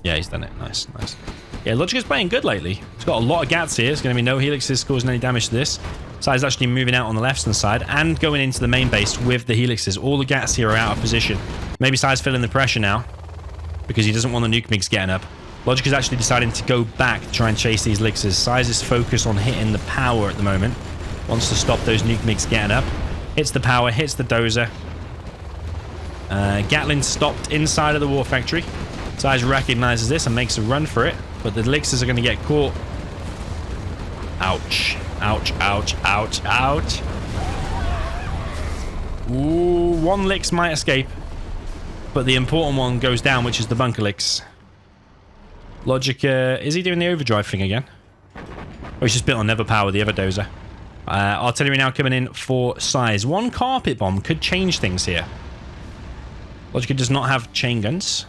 Yeah, he's done it. Nice, nice. Yeah, Logica's playing good lately. He's got a lot of Gats here. There's going to be no Helixes causing any damage to this. Side's actually moving out on the left-hand side and going into the main base with the Helixes. All the Gats here are out of position. Maybe Side's feeling the pressure now because he doesn't want the nuke mix getting up. Logica's actually deciding to go back to try and chase these Lixes. Size is focused on hitting the power at the moment. Wants to stop those nuke mix getting up. Hits the power, hits the dozer. Gatling stopped inside of the war factory. Size recognizes this and makes a run for it, but the Lixes are going to get caught. Ouch. Ouch, ouch, ouch, ouch. Ooh, one Licks might escape. But the important one goes down, which is the bunker Licks. Logica, is he doing the overdrive thing again? Or he's just built on Never Power, the other dozer. Artillery now coming in for size. One carpet bomb could change things here. Logica does not have chain guns.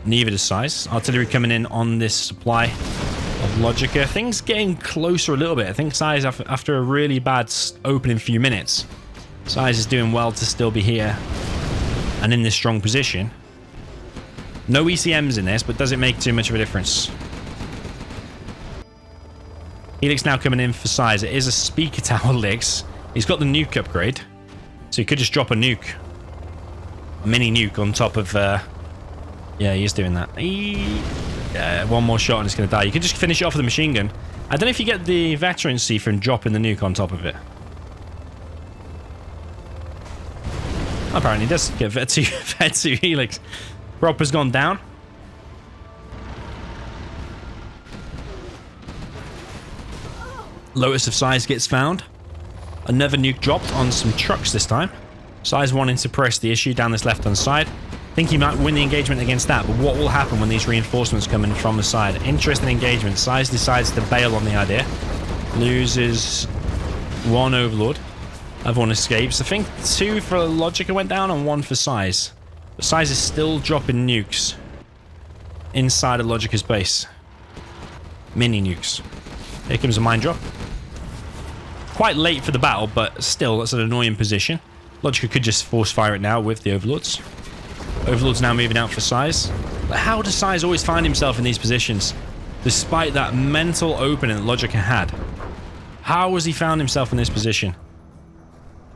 Neither does size. Artillery coming in on this supply of Logica. Things getting closer a little bit. I think size, after a really bad opening few minutes, size is doing well to still be here and in this strong position. No ECMs in this, but does it make too much of a difference? Helix now coming in for size. It is a speaker tower Helix. He's got the nuke upgrade, so he could just drop a nuke. A mini nuke on top of... yeah, he is doing that. One more shot and it's going to die. You could just finish it off with a machine gun. I don't know if you get the veterancy from dropping the nuke on top of it. Apparently it does get Vet2 Helix. Proper's gone down. Lotus of Size gets found. Another nuke dropped on some trucks this time. Size wanting to press the issue down this left-hand side. Think he might win the engagement against that, but what will happen when these reinforcements come in from the side? Interesting engagement. Size decides to bail on the idea. Loses one Overlord. Other one escapes. I think 2 for Logica went down and 1 for Size. But Size is still dropping nukes inside of Logica's base. Mini nukes. Here comes a mine drop. Quite late for the battle, but still, that's an annoying position. Logica could just force fire it now with the Overlords. Overlord's now moving out for Size. But how does Size always find himself in these positions? Despite that mental opening that Logica had. How has he found himself in this position?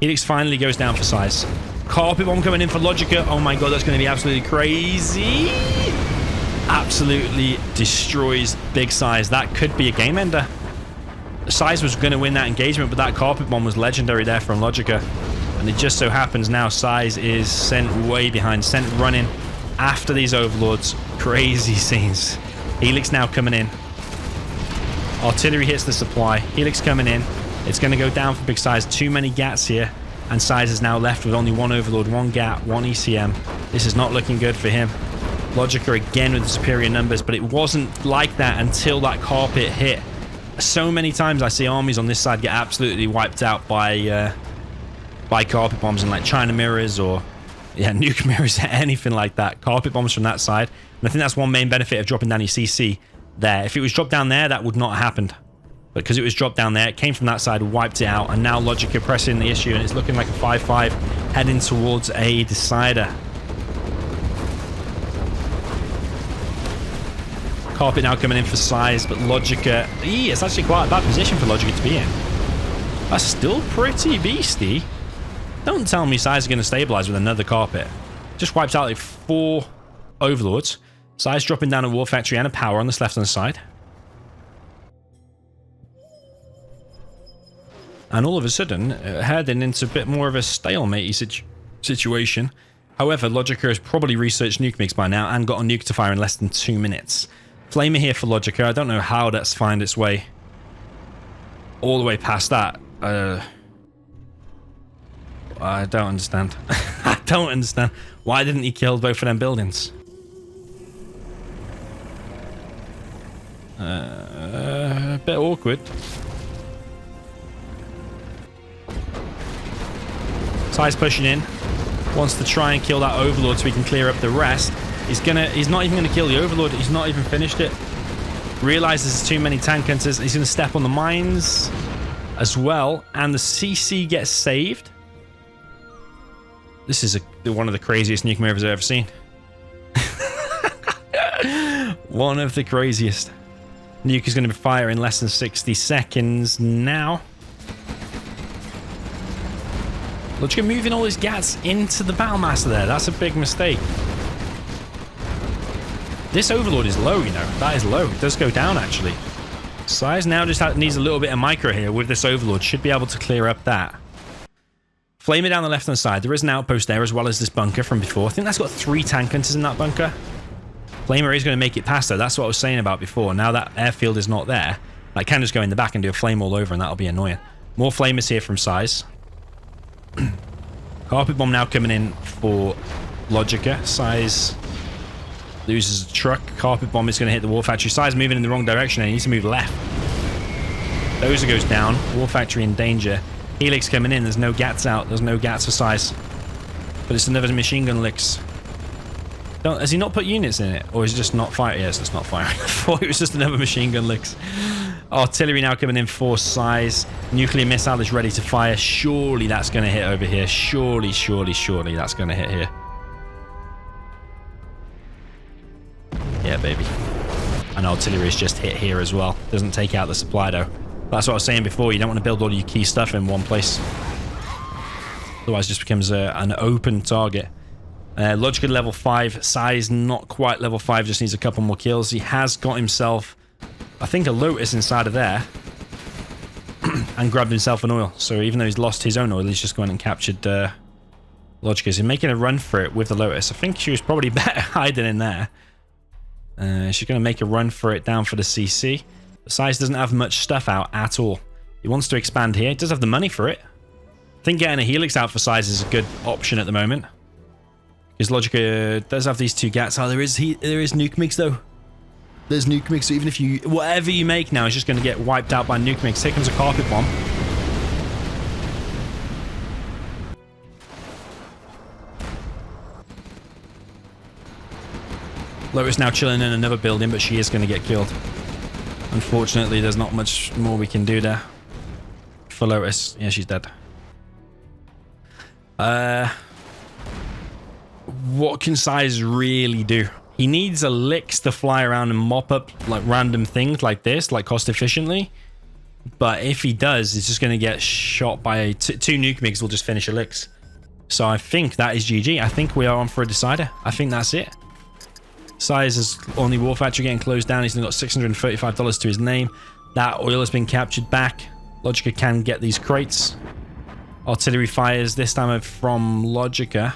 Helix finally goes down for Size. Carpet bomb coming in for Logica. Oh my god, that's going to be absolutely crazy. Absolutely destroys big Size. That could be a game ender. Size was going to win that engagement, but that carpet bomb was legendary there from Logica. And it just so happens now Size is sent way behind, sent running after these Overlords. Crazy scenes. Helix now coming in. Artillery hits the supply. Helix coming in. It's going to go down for big Size. Too many GATs here. And Size is now left with only one Overlord, one GAT, one ECM. This is not looking good for him. Logica again with the superior numbers, but it wasn't like that until that carpet hit. So many times I see armies on this side get absolutely wiped out by carpet bombs and like China mirrors or nuke mirrors, anything like that. Carpet bombs from that side. And I think that's one main benefit of dropping down your CC there. If it was dropped down there, that would not have happened. But because it was dropped down there, it came from that side, wiped it out, and now Logica pressing the issue, and it's looking like a 5-5 heading towards a decider. Carpet now coming in for Size, but Logica... it's actually quite a bad position for Logica to be in. That's still pretty beastie. Don't tell me Size is going to stabilize with another carpet. Just wipes out like 4 Overlords. Size dropping down a War Factory and a Power on this left-hand side. And all of a sudden, heading into a bit more of a stalemate situation. However, Logica has probably researched nuke mix by now and got a nuke to fire in less than 2 minutes. Flamer here for Logica. I don't know how that's find its way all the way past that. I don't understand. I don't understand. Why didn't he kill both of them buildings? A bit awkward. Size pushing in. Wants to try and kill that Overlord so he can clear up the rest. He's not even gonna kill the Overlord. He's not even finished it. Realizes there's too many tank hunters. He's gonna step on the mines as well. And the CC gets saved. This is one of the craziest nuke moves I've ever seen. One of the craziest. Nuke is going to be firing in less than 60 seconds now. Logica moving all his GATs into the Battlemaster there. That's a big mistake. This Overlord is low, you know. That is low. It does go down, actually. Size now just needs a little bit of micro here with this Overlord. Should be able to clear up that. Flamer down the left-hand side. There is an outpost there as well as this bunker from before. I think that's got 3 tank hunters in that bunker. Flamer is going to make it past though. That's what I was saying about before. Now that airfield is not there, I can just go in the back and do a flame all over and that'll be annoying. More flamers here from Size. Carpet bomb now coming in for Logica. Size loses a truck. Carpet bomb is going to hit the war factory. Size moving in the wrong direction and he needs to move left. Dozer goes down. War factory in danger. Helix coming in. There's no gats out. There's no gats for Size. But it's another machine gun licks. Has he not put units in it? Or is it just not firing? Yes, it's not firing. I thought it was just another machine gun licks. Artillery now coming in for Size. Nuclear missile is ready to fire. Surely that's going to hit over here. Surely, surely, surely that's going to hit here. Yeah, baby. And artillery is just hit here as well. Doesn't take out the supply though. That's what I was saying before. You don't want to build all your key stuff in one place. Otherwise it just becomes an open target. Logica level 5. Size not quite level 5. Just needs a couple more kills. He has got himself, I think, a Lotus inside of there. And grabbed himself an oil. So even though he's lost his own oil, he's just gone and captured Logica. He's making a run for it with the Lotus. I think she was probably better hiding in there. She's going to make a run for it down for the CC. The Size doesn't have much stuff out at all. He wants to expand here. He does have the money for it. I think getting a Helix out for Size is a good option at the moment. Because Logica does have these two gats. Oh, there is nuke mix though. There's nuke mix. So even if you, whatever you make now is just going to get wiped out by nuke mix. Here comes a carpet bomb. Lotus now chilling in another building, but she is going to get killed. Unfortunately, there's not much more we can do there for Lotus. Yeah, she's dead. What can Size really do? He needs a Lix to fly around and mop up like random things like this, like cost efficiently. But if he does, he's just going to get shot by two nuke MiGs will just finish a Lix. So I think that is GG. I think we are on for a decider. I think that's it. Size is only war factory getting closed down. He's only got $635 to his name. That oil has been captured back. Logica can get these crates. Artillery fires this time from Logica.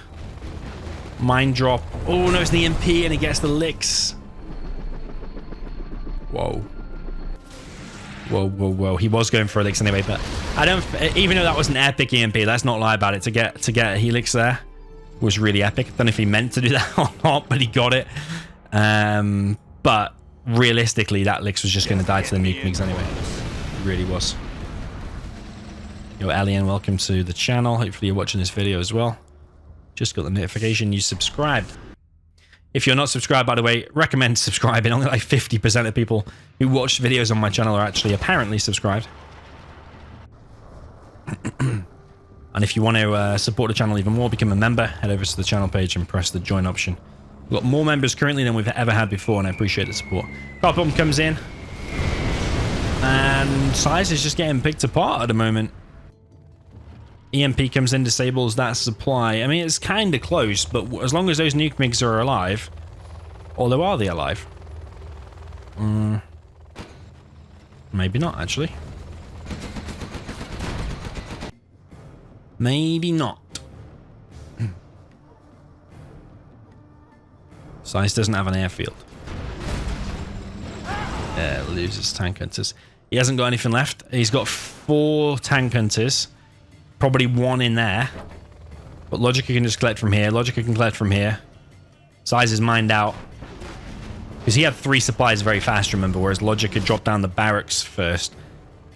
Mine drop. Oh no, it's the EMP and he gets the Lix. Whoa. Whoa, whoa, whoa. He was going for a Lix anyway, but I don't, even though that was an epic EMP, let's not lie about it. To get a Helix there was really epic. I don't know if he meant to do that or not, but he got it. But realistically, that Lix was just going to die to the nuke MiGs anyway. It really was. Yo, Alien, welcome to the channel. Hopefully you're watching this video as well. Just got the notification you subscribed. If you're not subscribed, by the way, recommend subscribing. Only like 50% of people who watch videos on my channel are actually apparently subscribed. And if you want to support the channel even more, become a member, head over to the channel page and press the join option. We've got more members currently than we've ever had before, and I appreciate the support. Carpet bomb comes in. And Size is just getting picked apart at the moment. EMP comes in, disables that supply. I mean, it's kind of close, but as long as those nuke MiGs are alive... Although, are they alive? Maybe not, actually. Maybe not. Size doesn't have an airfield. Loses tank hunters. He hasn't got anything left. He's got 4 tank hunters. Probably 1 in there. But Logica can just collect from here. Logica can collect from here. Size is mined out. Because he had 3 supplies very fast, remember, whereas Logica dropped down the barracks first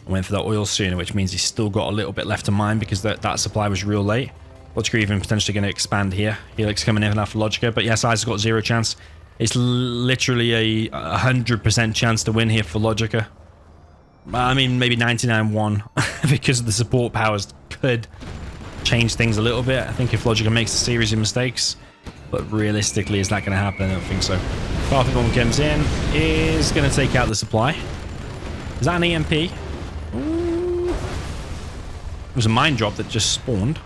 and went for the oil sooner, which means he's still got a little bit left to mine because that supply was real late. Logica even potentially going to expand here. Helix coming in after Logica, but yeah, Size has got 0 chance. It's literally a 100% chance to win here for Logica. I mean, maybe 99-1 because the support powers could change things a little bit. I think if Logica makes a series of mistakes, but realistically, is that going to happen? I don't think so. Carpet bomb comes in, is going to take out the supply. Is that an EMP? Ooh. It was a mine drop that just spawned.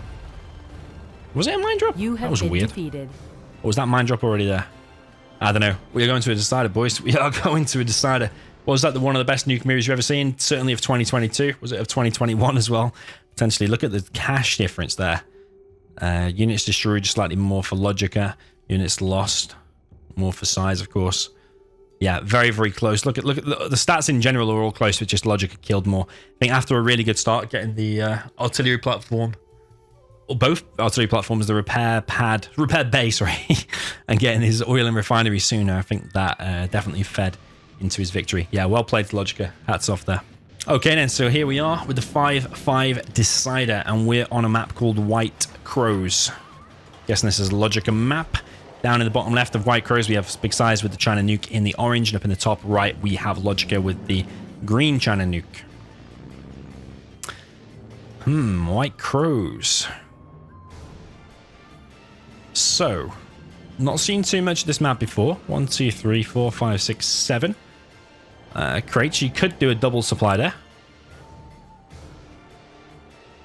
Was it a mine drop? That was weird. Defeated. Or was that mine drop already there? I don't know. We are going to a decider, boys. We are going to a decider. Was that one of the best nuke mirrors you've ever seen? Certainly of 2022. Was it of 2021 as well? Potentially. Look at the cash difference there. Units destroyed, slightly more for Logica. Units lost, more for Size, of course. Yeah, very, very close. Look at the stats in general are all close, but just Logica killed more. I think after a really good start, getting the artillery platform both artillery platforms, the repair bay, sorry, and getting his oil and refinery sooner. I think that definitely fed into his victory. Yeah, well played, Logica. Hats off there. Okay, then, so here we are with the 5-5 decider, and we're on a map called White Crows. Guessing this is a Logica map. Down in the bottom left of White Crows, we have Big Size with the China Nuke in the orange, and up in the top right, we have Logica with the green China Nuke. White Crows. So, not seen too much of this map before. 1, 2, 3, 4, 5, 6, 7. Crates, you could do a double supply there.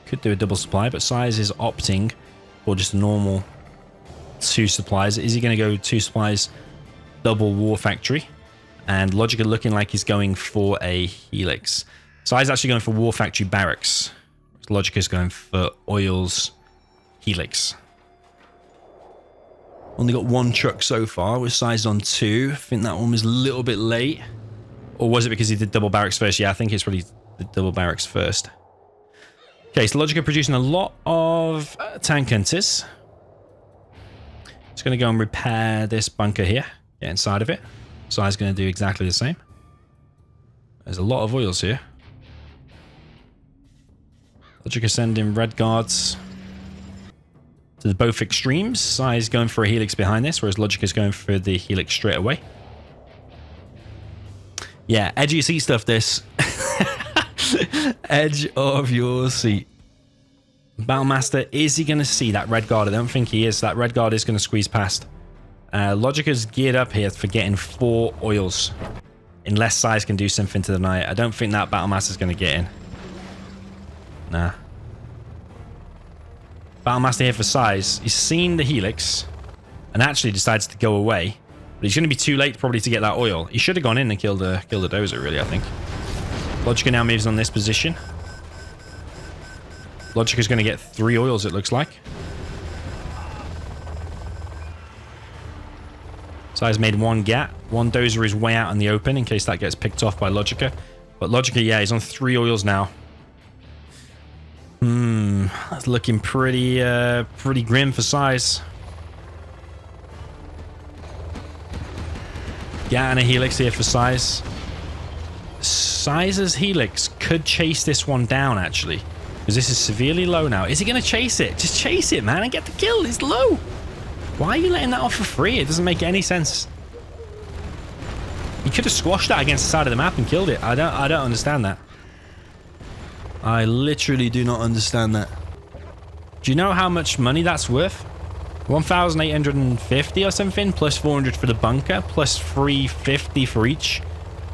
Could do a double supply, but Size is opting for just a normal 2 supplies. Is he going to go 2 supplies, double war factory? And Logica looking like he's going for a helix. Size actually going for war factory barracks. Logica's going for oils helix. Only got 1 truck so far. We're sized on 2. I think that one was a little bit late. Or was it because he did double barracks first? Yeah, I think it's probably the double barracks first. Okay, so Logica producing a lot of tank hunters. Just going to go and repair this bunker here. Get inside of it. Size going to do exactly the same. There's a lot of oils here. Logica sending red guards to the both extremes. Size going for a helix behind this, whereas Logica's going for the helix straight away. Yeah, edge of your seat stuff, this. Edge of your seat. Battlemaster, is he going to see that red guard? I don't think he is. That red guard is going to squeeze past. Logica's geared up here for getting 4 oils. Unless Size can do something to deny it. I don't think that Battlemaster's going to get in. Nah. Battlemaster here for Size. He's seen the helix and actually decides to go away. But he's going to be too late probably to get that oil. He should have gone in and killed the dozer, really, I think. Logica now moves on this position. Logica's going to get 3 oils, it looks like. Size made 1 gat. 1 dozer is way out in the open in case that gets picked off by Logica. But Logica, yeah, he's on 3 oils now. That's looking pretty grim for Size. Gat and a helix here for Size. Size's helix could chase this one down, actually. Because this is severely low now. Is he going to chase it? Just chase it, man, and get the kill. It's low. Why are you letting that off for free? It doesn't make any sense. You could have squashed that against the side of the map and killed it. I don't understand that. I literally do not understand that. Do you know how much money that's worth? 1,850 or something, plus 400 for the bunker, plus 350 for each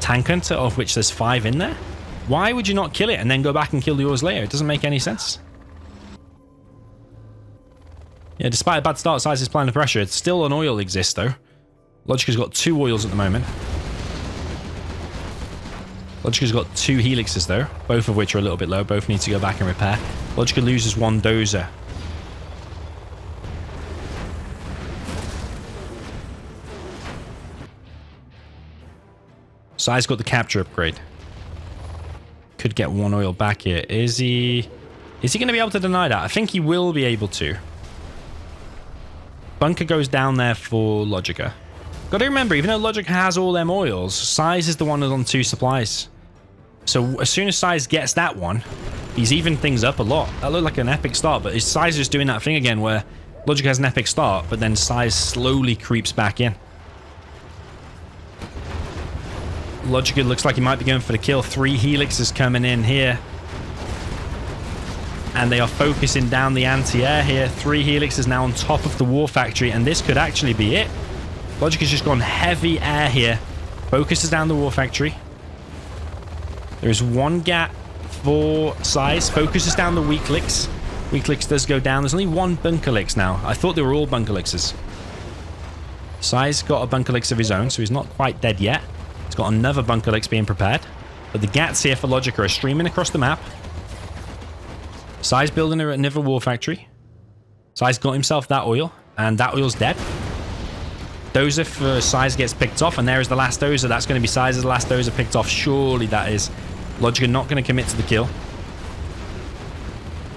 tank hunter, of which there's 5 in there. Why would you not kill it and then go back and kill yours later? It doesn't make any sense. Yeah, despite a bad start, Size is applying the pressure. It's still an oil exists, though. Logica's got 2 oils at the moment. Logica's got 2 helixes, though, both of which are a little bit low. Both need to go back and repair. Logica loses 1 dozer. Size got the capture upgrade. Could get 1 oil back here. Is he going to be able to deny that? I think he will be able to. Bunker goes down there for Logica. Got to remember, even though Logica has all them oils, Size is the one that's on 2 supplies. So as soon as Size gets that one, he's evened things up a lot. That looked like an epic start, but his Size is doing that thing again where Logica has an epic start, but then Size slowly creeps back in. Logica looks like he might be going for the kill. 3 helixes coming in here. And they are focusing down the anti-air here. 3 helixes now on top of the war factory, and this could actually be it. Logica's just gone heavy air here. Focuses down the war factory. There's 1 gat for Size. Focuses down the weak licks. Weak licks does go down. There's only 1 bunker licks now. I thought they were all bunker lickses. Size got a bunker licks of his own, so he's not quite dead yet. He's got another bunker licks being prepared. But the gats here for Logica are streaming across the map. Size building another war factory. Size got himself that oil, and that oil's dead. Dozer for Size gets picked off, and there is the last dozer. That's going to be Size's last dozer picked off. Surely that is. Logica not going to commit to the kill.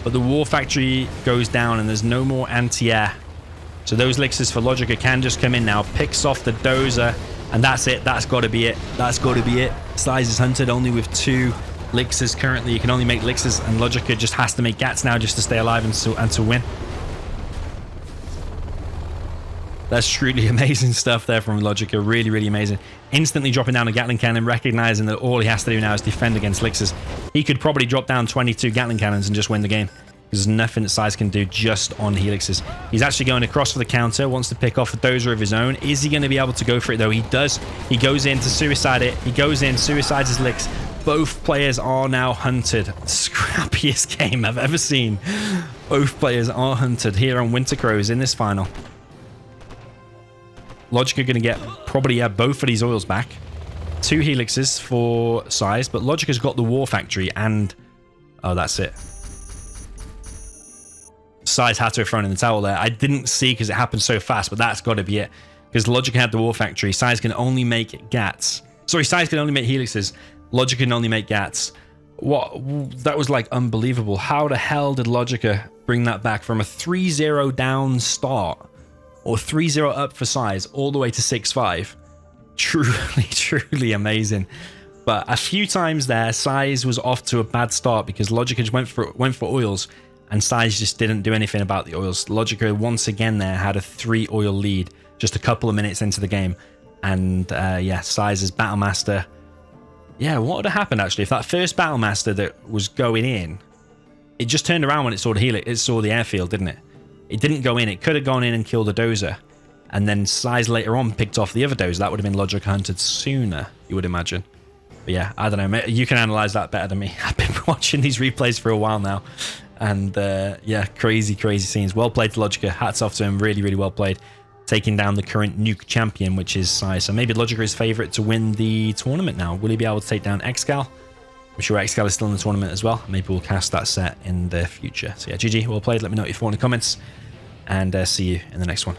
but the War Factory goes down and there's no more anti-air. So those elixirs for Logica can just come in now, picks off the dozer, and that's it. That's got to be it. That's got to be it. Size is hunted only with 2 elixirs currently. You can only make elixirs, and Logica just has to make gats now just to stay alive and to win. That's truly amazing stuff there from Logica. Really, really amazing. Instantly dropping down a Gatling cannon, recognizing that all he has to do now is defend against elixirs. He could probably drop down 22 Gatling cannons and just win the game. There's nothing that Size can do just on helixes. He's actually going across for the counter, wants to pick off a dozer of his own. Is he going to be able to go for it, though? He does. He goes in to suicide it. He goes in, suicides his licks. Both players are now hunted. Scrappiest game I've ever seen. Both players are hunted here on Winter Crows in this final. Logica going to get probably both of these oils back. 2 helixes for Size, but Logica's got the War Factory and... oh, that's it. Size had to have thrown in the towel there. I didn't see because it happened so fast, but that's got to be it. Because Logica had the War Factory. Size can only make gats. Sorry, Size can only make helixes. Logica can only make gats. What? That was like unbelievable. How the hell did Logica bring that back from a 3-0 down start or 3-0 up for Size all the way to 6-5? Truly, truly amazing. But a few times there, Size was off to a bad start because Logica just went for oils. And Size just didn't do anything about the oils. Logica once again there had a 3 oil lead just a couple of minutes into the game. And yeah, Size's Battlemaster. Yeah, what would have happened actually if that first Battlemaster that was going in, it just turned around when it saw the airfield, didn't it? It didn't go in. It could have gone in and killed the dozer. And then Size later on picked off the other dozer. That would have been Logica hunted sooner, you would imagine. But yeah, I don't know. You can analyze that better than me. I've been watching these replays for a while now. And yeah, crazy scenes. Well played to Logica. Hats off to him. Really, really well played. Taking down the current Nuke champion, which is Size. So maybe Logica is favourite to win the tournament now. Will he be able to take down Excal? I'm sure Excal is still in the tournament as well. Maybe we'll cast that set in the future. So yeah, GG, well played. Let me know what you thought in the comments. And see you in the next one.